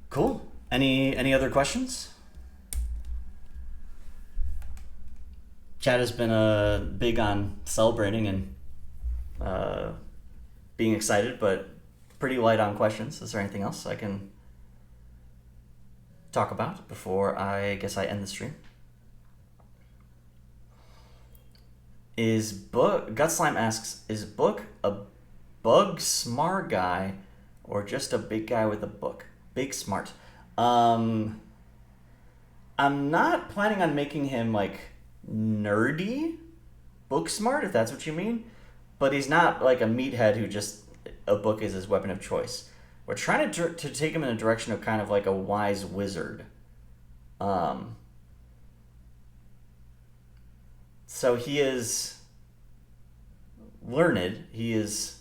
Cool. Any other questions? Chat has been big on celebrating and being excited, but pretty light on questions. Is there anything else I can talk about before I end the stream? Gutslime asks, is Book a bug smart guy or just a big guy with a book? Big smart. I'm not planning on making him like nerdy book smart, if that's what you mean, but he's not like a meathead who just a book is his weapon of choice. We're trying to take him in a direction of kind of like a wise wizard. So he is learned, he is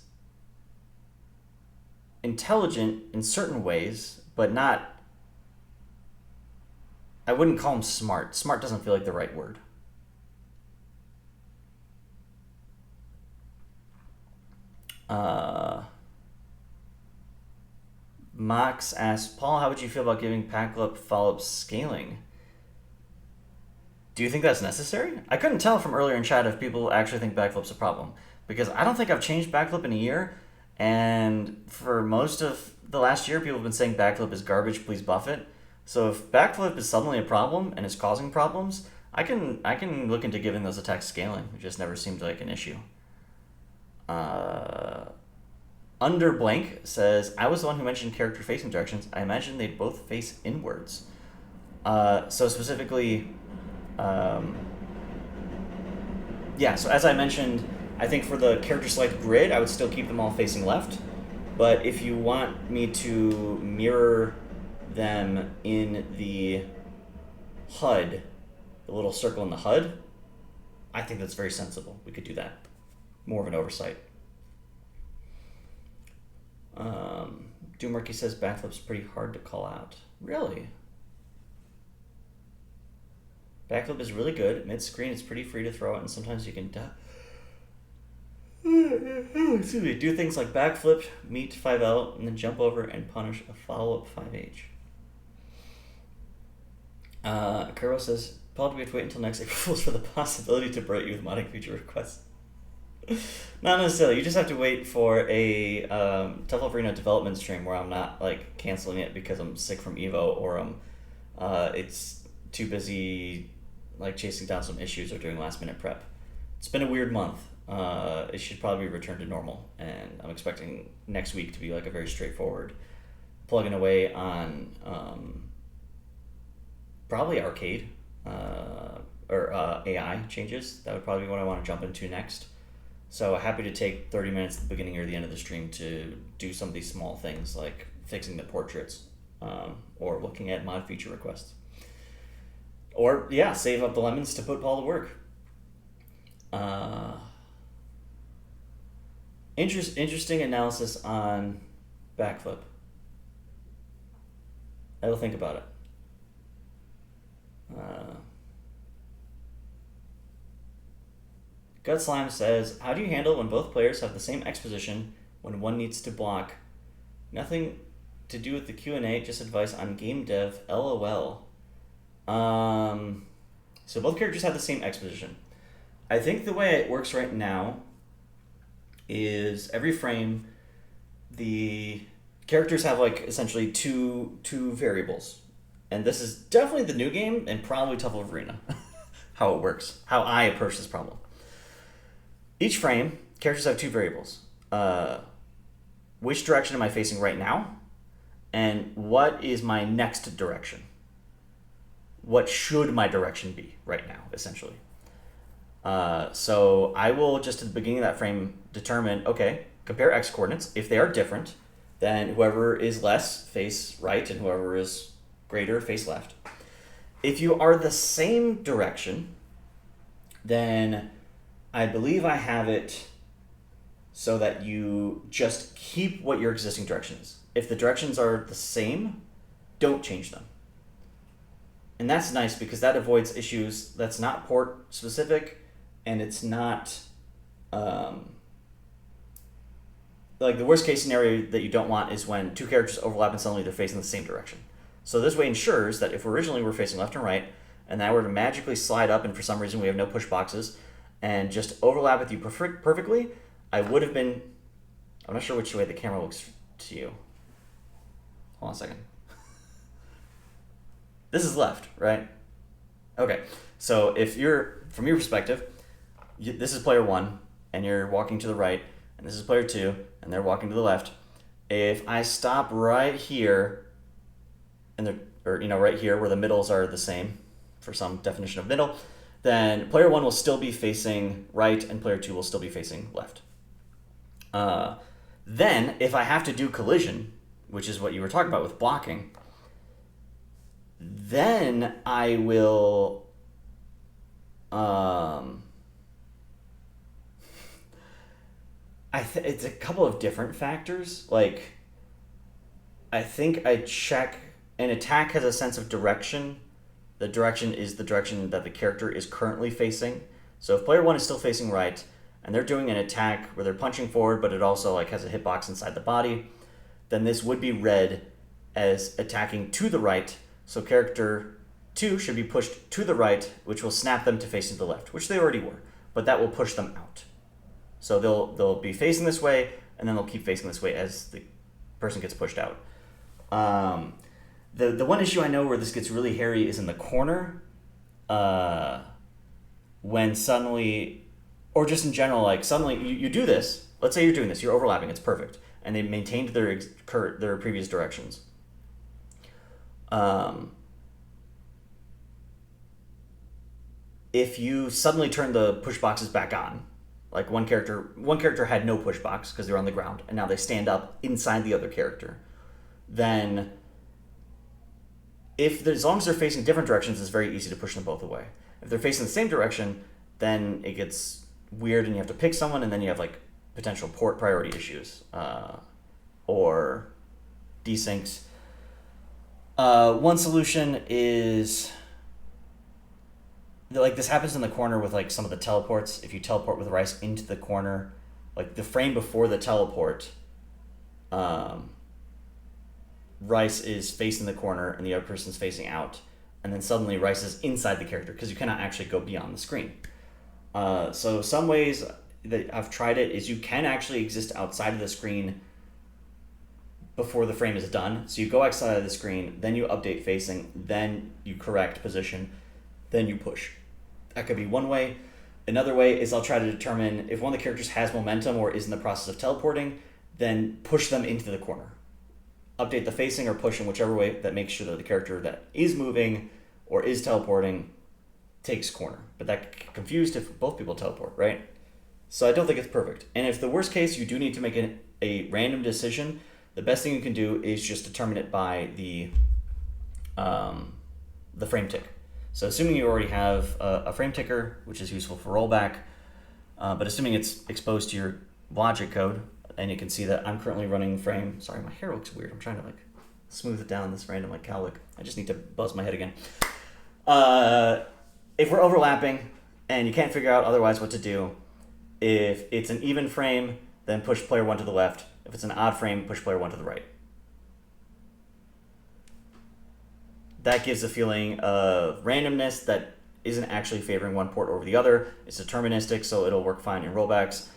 intelligent in certain ways, but not, I wouldn't call him smart. Smart doesn't feel like the right word. Max asked, Paul, how would you feel about giving Packlip follow-up scaling? Do you think that's necessary? I couldn't tell from earlier in chat if people actually think backflip's a problem, because I don't think I've changed backflip in a year, and for most of the last year, people have been saying backflip is garbage, please buff it. So if backflip is suddenly a problem and is causing problems, I can look into giving those attacks scaling. It just never seemed like an issue. Underblank says, I was the one who mentioned character facing directions. I imagine they both face inwards. So specifically, um, yeah, so as I mentioned, I think for the character select grid, I would still keep them all facing left. But if you want me to mirror them in the HUD, the little circle in the HUD, I think that's very sensible. We could do that. More of an oversight. Doomurky says backflip's pretty hard to call out. Really? Backflip is really good. Mid-screen, it's pretty free to throw it, and sometimes you can excuse me, do things like backflip, meet 5L, and then jump over and punish a follow-up 5H. Kuro says, Paul, do we have to wait until next April Fools for the possibility to bright you with modding feature requests? Not necessarily. You just have to wait for a Tough Love Arena development stream where I'm not like canceling it because I'm sick from Evo or it's too busy like chasing down some issues or doing last minute prep. It's been a weird month. It should probably return to normal, and I'm expecting next week to be like a very straightforward plugging away on probably arcade or AI changes. That would probably be what I want to jump into next. So happy to take 30 minutes at the beginning or the end of the stream to do some of these small things like fixing the portraits or looking at mod feature requests. Or, yeah, save up the lemons to put Paul to work. Interesting analysis on backflip. I will think about it. Gut Slime says, how do you handle when both players have the same X position when one needs to block? Nothing to do with the Q&A, just advice on game dev, LOL. So both characters have the same X position. I think the way it works right now is every frame, the characters have like essentially two variables. And this is definitely the new game and probably Tough Love Arena. How it works, how I approach this problem. Each frame, characters have two variables. Which direction am I facing right now? And what is my next direction? What should my direction be right now, essentially? So I will just at the beginning of that frame determine, okay, compare X coordinates. If they are different, then whoever is less face right and whoever is greater face left. If you are the same direction, then I believe I have it so that you just keep what your existing direction is. If the directions are the same, don't change them. And that's nice because that avoids issues that's not port specific and it's not like the worst case scenario that you don't want is when two characters overlap and suddenly they're facing the same direction. So this way ensures that if originally we're facing left and right and now we're to magically slide up and for some reason we have no push boxes and just overlap with you perfectly, I would have been, I'm not sure which way the camera looks to you. Hold on a second. This is left, right? Okay, so if you're, from your perspective, this is player one, and you're walking to the right, and this is player two, and they're walking to the left. If I stop right here, and right here where the middles are the same, for some definition of middle, then player one will still be facing right, and player two will still be facing left. Then, if I have to do collision, which is what you were talking about with blocking, then I will it's a couple of different factors. Like, I think I check an attack has a sense of direction. The direction is the direction that the character is currently facing. So if player one is still facing right and they're doing an attack where they're punching forward but it also like has a hitbox inside the body, then this would be read as attacking to the right. So character 2 should be pushed to the right, which will snap them to facing the left, which they already were, but that will push them out. So they'll be facing this way, and then they'll keep facing this way as the person gets pushed out. The one issue I know where this gets really hairy is in the corner, when suddenly, or just in general, like suddenly you do this. Let's say you're doing this, you're overlapping, it's perfect, and they maintained their previous directions. if you suddenly turn the push boxes back on, like one character had no push box because they were on the ground, and now they stand up inside the other character, then as long as they're facing different directions, it's very easy to push them both away. If they're facing the same direction, then it gets weird, and you have to pick someone, and then you have like potential port priority issues or desyncs. One solution is like this happens in the corner with like some of the teleports. If you teleport with Rice into the corner, like the frame before the teleport, Rice is facing the corner and the other person's facing out, and then suddenly Rice is inside the character because you cannot actually go beyond the screen. So some ways that I've tried it is you can actually exist outside of the screen before the frame is done. So you go outside of the screen, then you update facing, then you correct position, then you push. That could be one way. Another way is I'll try to determine if one of the characters has momentum or is in the process of teleporting, then push them into the corner. Update the facing or push in whichever way that makes sure that the character that is moving or is teleporting takes corner. But that confused if both people teleport, right? So I don't think it's perfect. And if the worst case you do need to make a random decision, the best thing you can do is just determine it by the frame tick. So assuming you already have a frame ticker, which is useful for rollback, but assuming it's exposed to your logic code, and you can see that I'm currently running frame. Sorry, my hair looks weird. I'm trying to like smooth it down this random like cow look. I just need to buzz my head again. If we're overlapping and you can't figure out otherwise what to do, if it's an even frame, then push player 1 to the left. If it's an odd frame, push player 1 to the right. That gives a feeling of randomness that isn't actually favoring one port over the other. It's deterministic, so it'll work fine in rollbacks.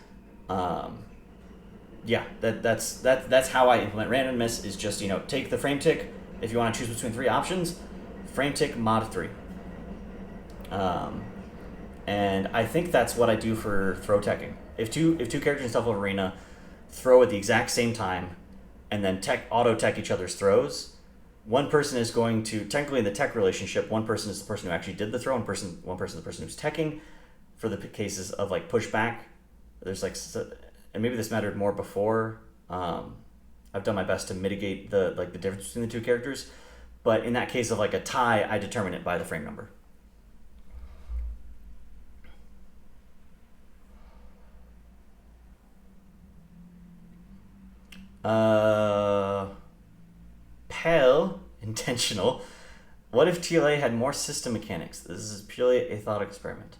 That's how I implement randomness. Is just take the frame tick. If you want to choose between 3 options, frame tick mod 3. And I think that's what I do for throw teching. If two characters in Stealth Arena throw at the exact same time, and then auto tech each other's throws, one person is going to, technically in the tech relationship, one person is the person who actually did the throw, one person is the person who's teching. For the cases of like pushback, there's like, and maybe this mattered more before. I've done my best to mitigate the difference between the two characters, but in that case of like a tie, I determine it by the frame number. Pell, intentional. What if TLA had more system mechanics? This is purely a thought experiment.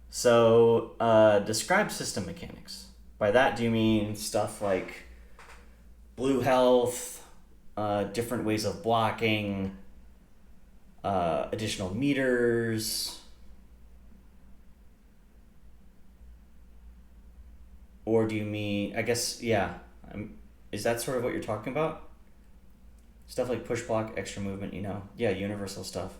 So, describe system mechanics. By that, do you mean stuff like blue health, different ways of blocking, additional meters? Or do you mean, I guess, yeah. Is that sort of what you're talking about? Stuff like push block, extra movement, yeah, universal stuff.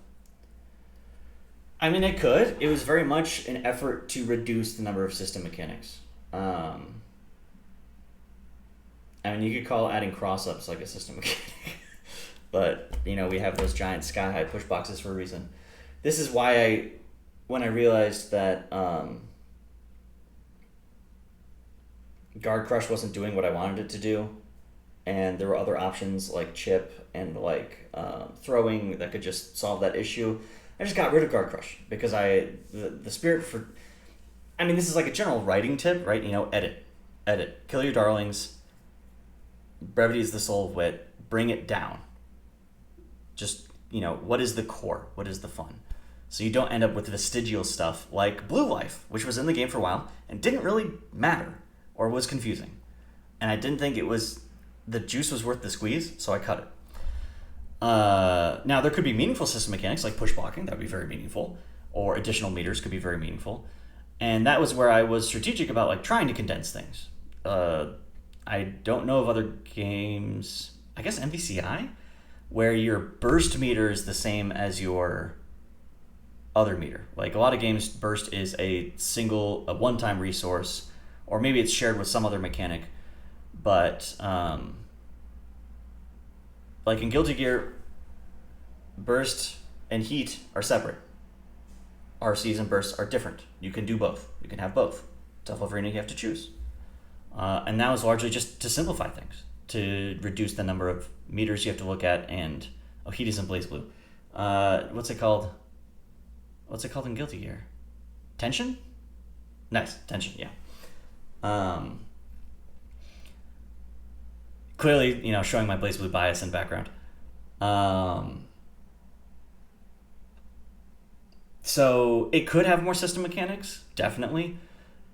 I mean, it could. It was very much an effort to reduce the number of system mechanics. I mean, you could call adding cross-ups like a system mechanic. But, we have those giant sky-high push boxes for a reason. This is why when I realized that Guard Crush wasn't doing what I wanted it to do, and there were other options like chip and like throwing that could just solve that issue, I just got rid of Guard Crush because the spirit for, I mean, this is like a general writing tip, right? Edit, kill your darlings. Brevity is the soul of wit. Bring it down. Just what is the core? What is the fun? So you don't end up with vestigial stuff like Blue Life, which was in the game for a while and didn't really matter or was confusing, and I didn't think the juice was worth the squeeze, so I cut it. Now, there could be meaningful system mechanics like push blocking. That would be very meaningful. Or additional meters could be very meaningful. And that was where I was strategic about like trying to condense things. I don't know of other games, I guess MVCI, where your burst meter is the same as your other meter. Like a lot of games, burst is a one-time resource, or maybe it's shared with some other mechanic. But like in Guilty Gear, burst and heat are separate. RCs and bursts are different. You can do both. You can have both. Tough Love Arena, you have to choose. And that was largely just to simplify things, to reduce the number of meters you have to look at, and he doesn't blaze blue. What's it called? What's it called in Guilty Gear? Tension? Nice, tension, yeah. Clearly, showing my blaze blue bias in background. So it could have more system mechanics, definitely,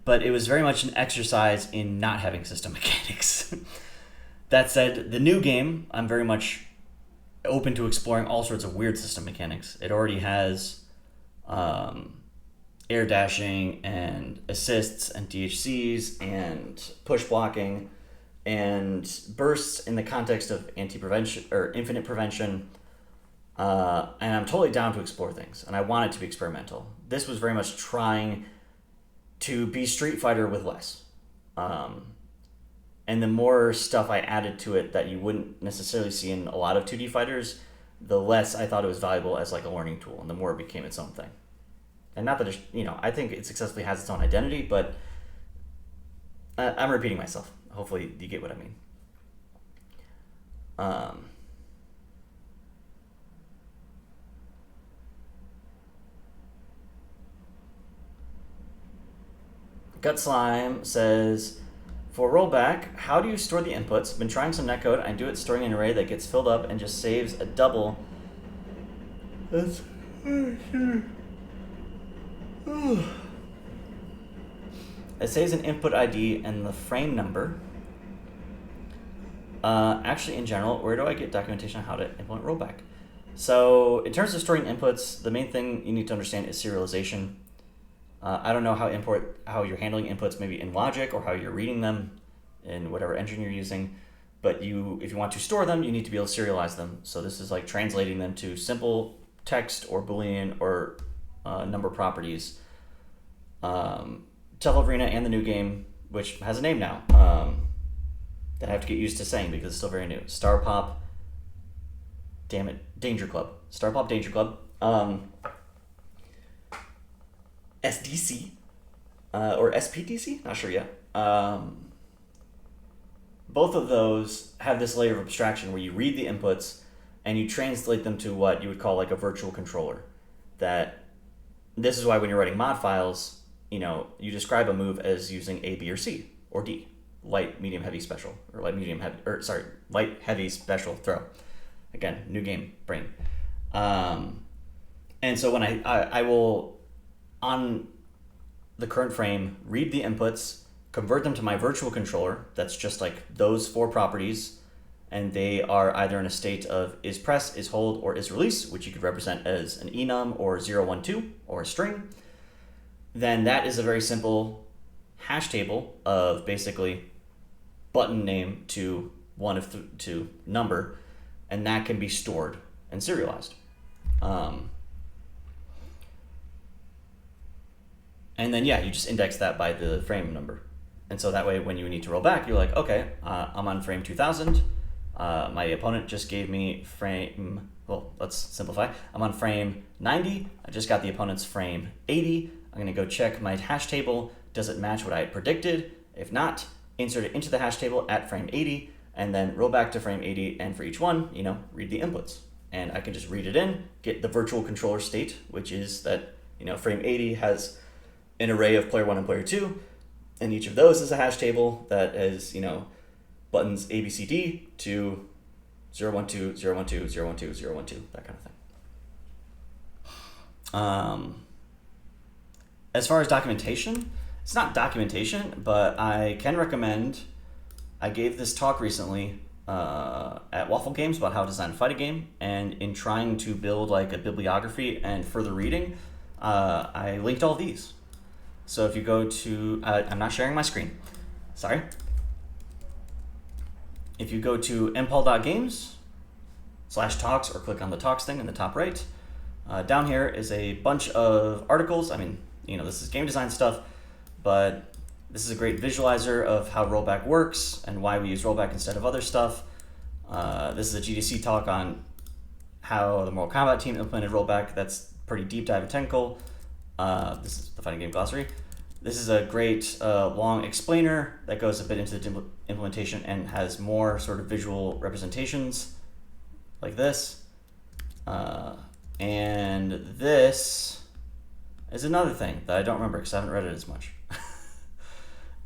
but it was very much an exercise in not having system mechanics. That said, the new game, I'm very much open to exploring all sorts of weird system mechanics. It already has air dashing and assists and DHCs and push blocking and bursts in the context of anti-prevention or infinite prevention. And I'm totally down to explore things, and I want it to be experimental. This was very much trying to be Street Fighter with less. And the more stuff I added to it that you wouldn't necessarily see in a lot of 2D fighters, the less I thought it was valuable as like a learning tool, and the more it became its own thing. And not that it's, I think it successfully has its own identity, but I'm repeating myself. Hopefully you get what I mean. Gut Slime says, for rollback, how do you store the inputs? Been trying some netcode. I do it storing an array that gets filled up and just saves a double. It saves an input ID and the frame number. Actually, in general, where do I get documentation on how to implement rollback? So in terms of storing inputs, the main thing you need to understand is serialization. I don't know how you're handling inputs maybe in Logic or how you're reading them in whatever engine you're using, but if you want to store them, you need to be able to serialize them. So this is like translating them to simple text or Boolean or number properties. Tough Love Arena and the new game, which has a name now, that I have to get used to saying because it's still very new. Star Pop, Danger Club. Star Pop Danger Club. SDC, or SPDC, not sure yet. Both of those have this layer of abstraction where you read the inputs and you translate them to what you would call like a virtual controller. This is why when you're writing mod files, you describe a move as using A, B, or C, or D. Light, medium, heavy, special, or light, heavy, special, throw. Again, new game, brain. And so when I will, on the current frame, read the inputs, convert them to my virtual controller, that's just like those 4 properties, and they are either in a state of is press, is hold, or is release, which you could represent as an enum or 0, 1, 2, or a string. Then that is a very simple hash table of basically button name to to number, and that can be stored and serialized. And then, you just index that by the frame number. And so that way, when you need to roll back, you're like, okay, I'm on frame 2000. My opponent just gave me frame, let's simplify. I'm on frame 90. I just got the opponent's frame 80. I'm going to go check my hash table. Does it match what I had predicted? If not, insert it into the hash table at frame 80, and then roll back to frame 80. And for each one, read the inputs. And I can just read it in, get the virtual controller state, which is that, frame 80 has an array of player 1 and player 2, and each of those is a hash table that is, buttons A, B, C, D to 0, 1, 2, 0, 1, 2, 0, 1, 2, 0, 1, 2, that kind of thing. As far as documentation, it's not documentation, but I can recommend, I gave this talk recently at Waffle Games about how to design a fighting game, and in trying to build like a bibliography and further reading, I linked all these. So if you go to, I'm not sharing my screen, sorry. If you go to mpal.games/talks or click on the talks thing in the top right, down here is a bunch of articles. I mean, this is game design stuff, but this is a great visualizer of how rollback works and why we use rollback instead of other stuff. This is a GDC talk on how the Mortal Kombat team implemented rollback. That's pretty deep dive and technical. This is the fighting game glossary. This is a great long explainer that goes a bit into the implementation and has more sort of visual representations like this. And this is another thing that I don't remember because I haven't read it as much.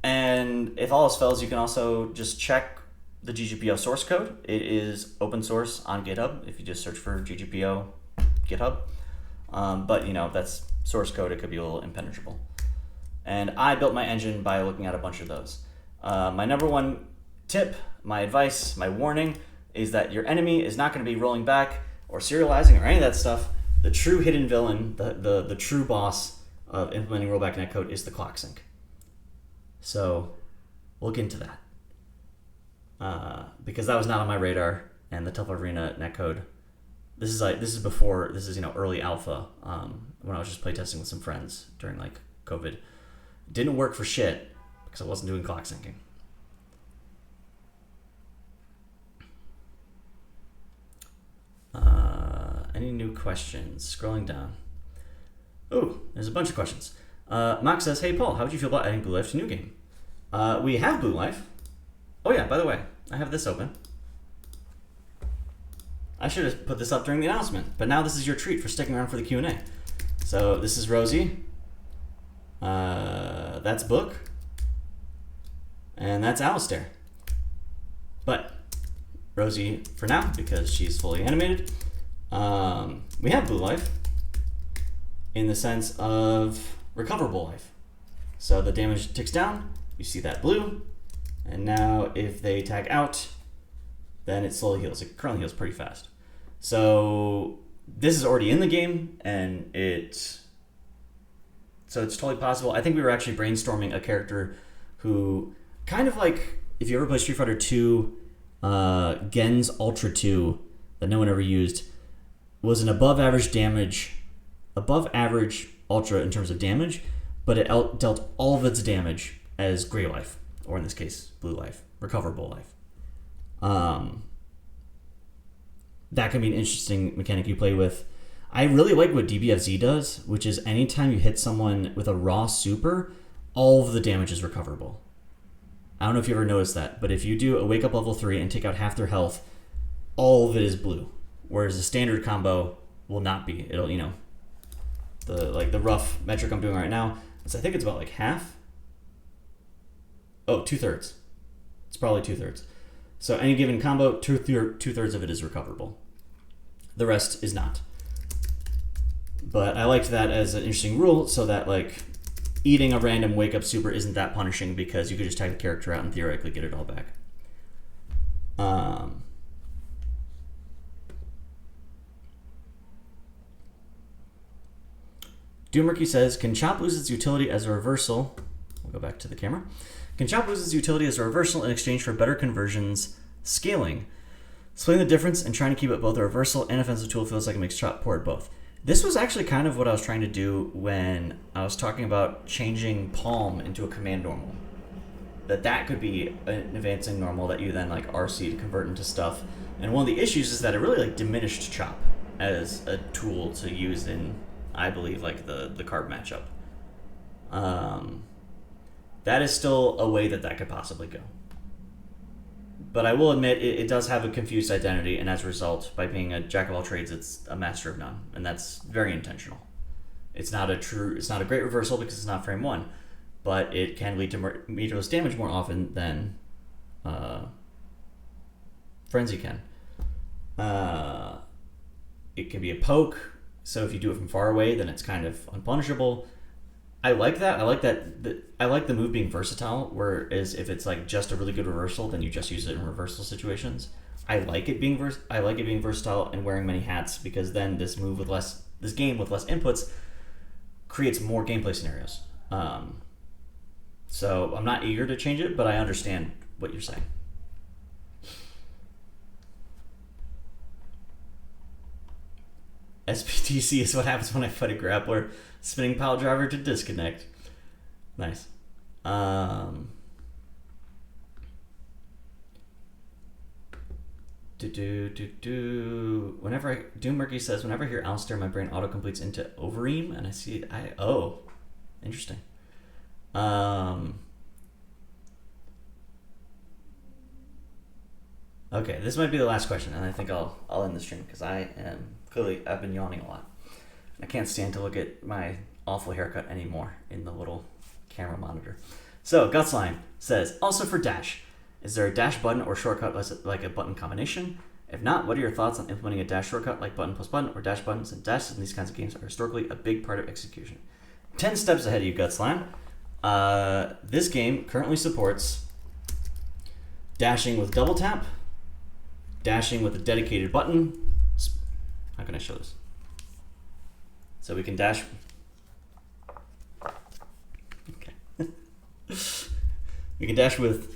And if all else fails, you can also just check the GGPO source code. It is open source on GitHub if you just search for GGPO GitHub. But, you know, that's source code. It could be a little impenetrable. And I built my engine by looking at a bunch of those. My number one tip, my advice, my warning is that your enemy is not going to be rolling back or serializing or any of that stuff. The true hidden villain, the true boss of implementing rollback netcode is the clock sync. So look into that. Because that was not on my radar, and the Tough Love Arena netcode. This is early alpha, when I was just playtesting with some friends during like COVID. Didn't work for shit because I wasn't doing clock syncing. Any new questions? Scrolling down. Ooh, there's a bunch of questions. Mock says, "Hey Paul, how would you feel about adding Blue Life to New Game?" We have Blue Life. Oh yeah, by the way, I have this open. I should have put this up during the announcement, but now this is your treat for sticking around for the Q&A. So this is Rosie. That's Book. And that's Alistair. But Rosie for now, because she's fully animated. We have Blue Life in the sense of recoverable life. So the damage ticks down, you see that blue, and now if they tag out, then it slowly heals. It currently heals pretty fast. So this is already in the game, and it's totally possible. I think we were actually brainstorming a character who, kind of like, if you ever play Street Fighter 2, Gen's Ultra 2, that no one ever used, was an above average Ultra in terms of damage, but it dealt all of its damage as Gray Life, or in this case, Blue Life, recoverable life. That can be an interesting mechanic you play with. I really like what DBFZ does, which is anytime you hit someone with a raw super, all of the damage is recoverable. I don't know if you ever noticed that, but if you do a Wake Up level 3 and take out half their health, all of it is blue. Whereas a standard combo will not be. It'll, you know, the rough metric I'm doing right now, I think it's about like half. Oh, 2/3. It's probably 2/3. So any given combo, 2/3 of it is recoverable. The rest is not. But I liked that as an interesting rule, so that like eating a random Wake Up super isn't that punishing because you could just tag the character out and theoretically get it all back. Doomerky says, "Can Chop lose its utility as a reversal?" We'll go back to the camera. "Can Chop lose its utility as a reversal in exchange for better conversions scaling? Splitting the difference and trying to keep it both a reversal and offensive tool feels like it makes Chop poor at both." This was actually kind of what I was trying to do when I was talking about changing Palm into a command normal. That could be an advancing normal that you then like RC to convert into stuff. And one of the issues is that it really like diminished Chop as a tool to use in, I believe, like the card matchup. That is still a way that could possibly go. But I will admit, it does have a confused identity, and as a result, by being a jack of all trades, it's a master of none, and that's very intentional. It's not a great reversal because it's not frame 1, but it can lead to meterless damage more often than Frenzy can. It can be a poke, so if you do it from far away, then it's kind of unpunishable. I like that. I like the move being versatile, whereas if it's like just a really good reversal, then you just use it in reversal situations. I like it being versatile and wearing many hats, because then this game with less inputs creates more gameplay scenarios. So I'm not eager to change it, but I understand what you're saying. SPTC is what happens when I fight a grappler. Spinning pile driver to disconnect. Nice. Whenever Doom Murky says, whenever I hear Alistair, my brain autocompletes into Overeem, and I see it. Oh, interesting. Okay, this might be the last question, and I think I'll end the stream because I've been yawning a lot. I can't stand to look at my awful haircut anymore in the little camera monitor. So Gutsline says, also for dash, is there a dash button or shortcut like a button combination? If not, what are your thoughts on implementing a dash shortcut like button plus button or dash buttons? And dashes in these kinds of games are historically a big part of execution. 10 steps ahead of you, Gutsline. This game currently supports dashing with double tap, dashing with a dedicated button. How can I show this? So we can dash. Okay. We can dash with.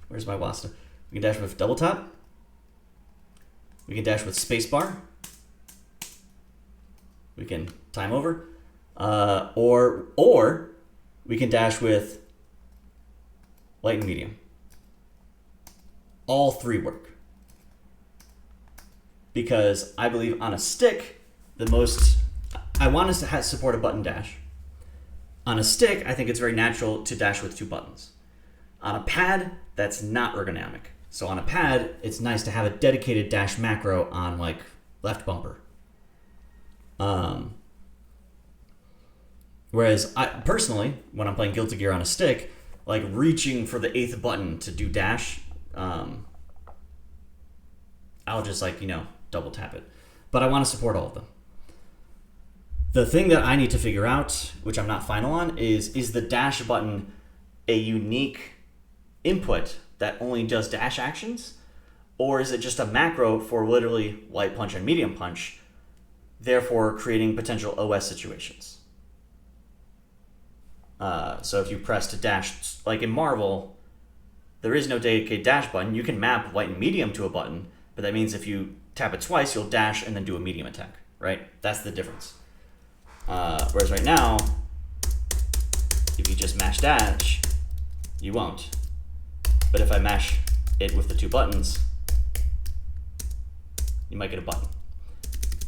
Where's my Wasta? We can dash with double tap. We can dash with spacebar. We can time over. Or we can dash with light and medium. All three work. Because I believe on a stick, I want us to support a button dash. On a stick, I think it's very natural to dash with two buttons. On a pad, that's not ergonomic. So on a pad, it's nice to have a dedicated dash macro on like left bumper. Whereas I personally, when I'm playing Guilty Gear on a stick, like reaching for the 8th button to do dash, I'll just double tap it. But I want to support all of them. The thing that I need to figure out, which I'm not final on, is the dash button a unique input that only does dash actions? Or is it just a macro for literally light punch and medium punch, therefore creating potential OS situations? So if you press to dash, like in Marvel, there is no dedicated dash button. You can map light and medium to a button, but that means if you tap it twice, you'll dash and then do a medium attack, right? That's the difference. Whereas right now, if you just mash dash, you won't. But if I mash it with the two buttons, you might get a button.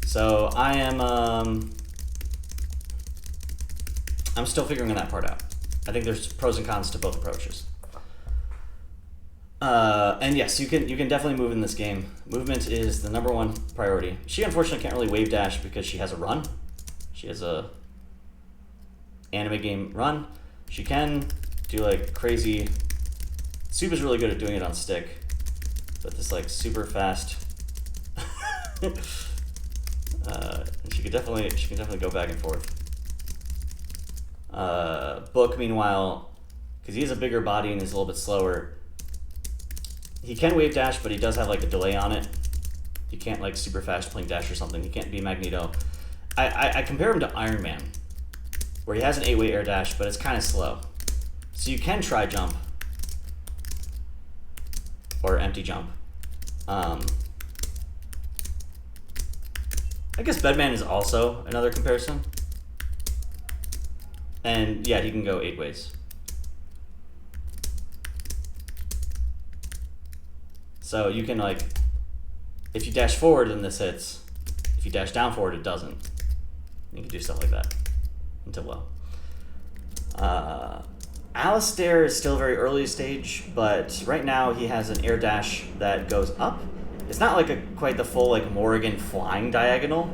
So I'm still figuring that part out. I think there's pros and cons to both approaches. And yes, you can definitely move in this game. Movement is the number one priority. She unfortunately can't really wave dash because she has a run. She has a anime game run. She can do like crazy. Suba's really good at doing it on stick, but this like super fast. She can definitely go back and forth. Book, meanwhile, because he has a bigger body and is a little bit slower, he can wave dash, but he does have like a delay on it. He can't like super fast playing dash or something. He can't be Magneto. I compare him to Iron Man, where he has an 8-way air dash, but it's kind of slow. So you can try jump or empty jump. I guess Bedman is also another comparison. And yeah, he can go 8 ways. So you can like, if you dash forward, then this hits. If you dash down forward, it doesn't. You can do stuff like that until low. Alistair is still very early stage, but right now he has an air dash that goes up. It's not like quite the full like Morrigan flying diagonal,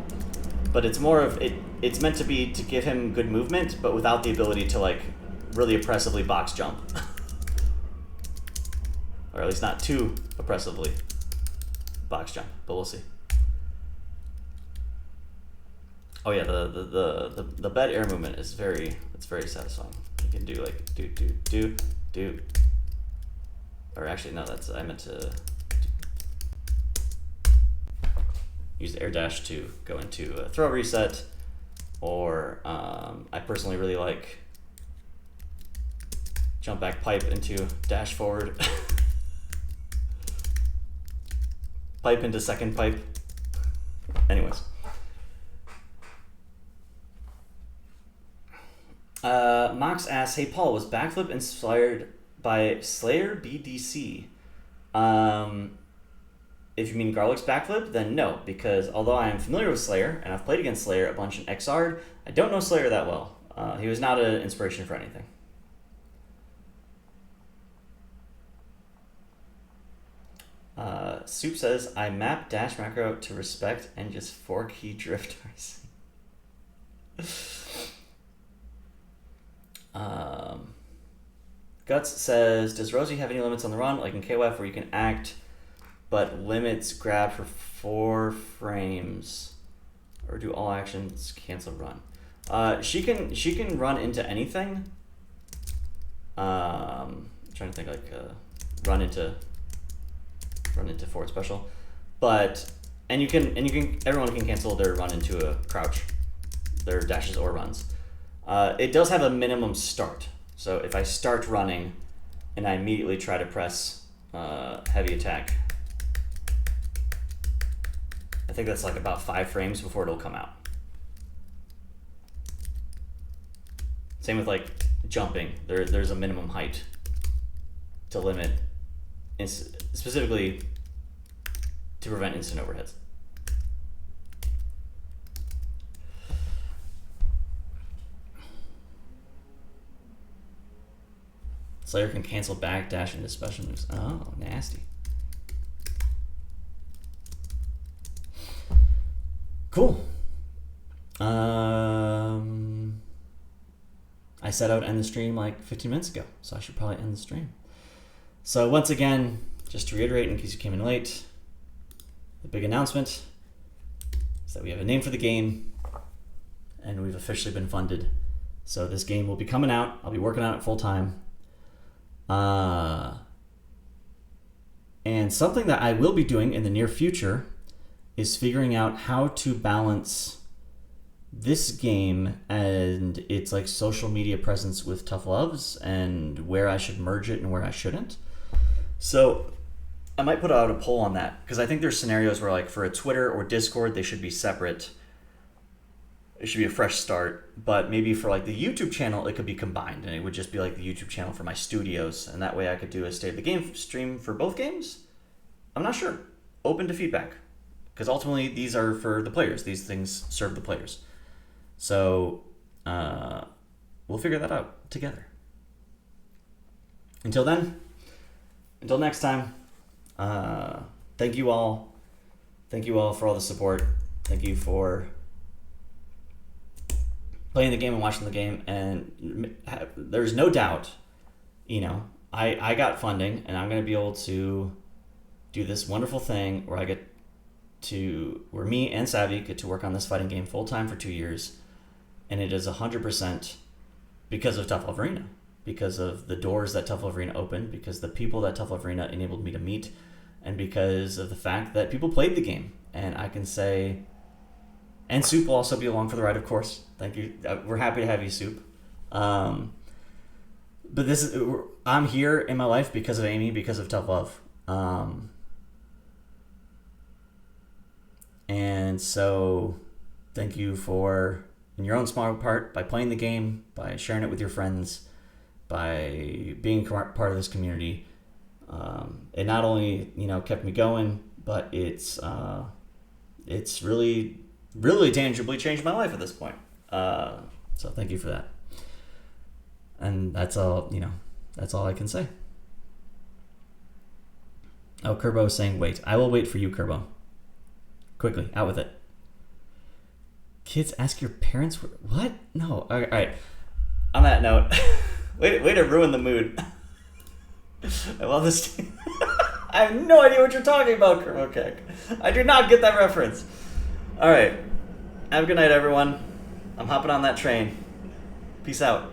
but it's more of it. It's meant to be to give him good movement, but without the ability to like really oppressively box jump, or at least not too oppressively box jump. But we'll see. Oh yeah, the bed air movement is very satisfying. You can do like do, or actually no, I meant to use the air dash to go into a throw reset, or I personally really like jump back pipe into dash forward, pipe into second pipe. Anyways. Mox asks, hey Paul, was backflip inspired by Slayer BDC? if you mean Garlic's backflip, then no, because although I am familiar with Slayer, and I've played against Slayer a bunch in XR'd, I don't know Slayer that well. He was not an inspiration for anything. Soup says, I map dash macro to respect and just 4-key drift RC. Guts says, does Rosie have any limits on the run, like in KOF, where you can act, but limits grab for 4 frames? Or do all actions cancel run? She can run into anything. I'm trying to think, like run into forward special, but everyone can cancel their run into a crouch, their dashes or runs. It does have a minimum start, so if I start running and I immediately try to press heavy attack, I think that's like about 5 frames before it'll come out. Same with like jumping. There's a minimum height to limit, specifically to prevent instant overheads. Slayer can cancel back dash into special moves. Oh, nasty. Cool. I said I would end the stream like 15 minutes ago, so I should probably end the stream. So once again, just to reiterate in case you came in late, the big announcement is that we have a name for the game and we've officially been funded. So this game will be coming out. I'll be working on it full time. And something that I will be doing in the near future is figuring out how to balance this game and its like social media presence with Tough Loves and where I should merge it and where I shouldn't. So I might put out a poll on that, because I think there's scenarios where like for a Twitter or Discord, they should be separate. It should be a fresh start, but maybe for like the YouTube channel, it could be combined and it would just be like the YouTube channel for my studios. And that way I could do a state of the game stream for both games. I'm not sure. Open to feedback, because ultimately these are for the players. These things serve the players. So we'll figure that out together. Until then, until next time, thank you all. Thank you all for all the support. Thank you for playing the game and watching the game. And there's no doubt, you know, I got funding and I'm going to be able to do this wonderful thing where where me and Savvy get to work on this fighting game full time for 2 years. And it is 100% because of Tough Love Arena, because of the doors that Tough Love Arena opened, because the people that Tough Love Arena enabled me to meet, and because of the fact that people played the game. And I can say, and Soup will also be along for the ride, of course. Thank you. We're happy to have you, Soup. But I'm here in my life because of Amy, because of Tough Love. And so thank you for, in your own small part, by playing the game, by sharing it with your friends, by being part of this community. It not only, you know, kept me going, but it's really, really tangibly changed my life at this point. So thank you for that. And that's all, you know, that's all I can say. Oh, Kerbo is saying wait. I will wait for you, Kerbo. Quickly, out with it. Kids ask your parents what? No. All right. On that note, way to ruin the mood. I love this. I have no idea what you're talking about, Kerbo Keck. I do not get that reference. All right. Have a good night, everyone. I'm hopping on that train. Peace out.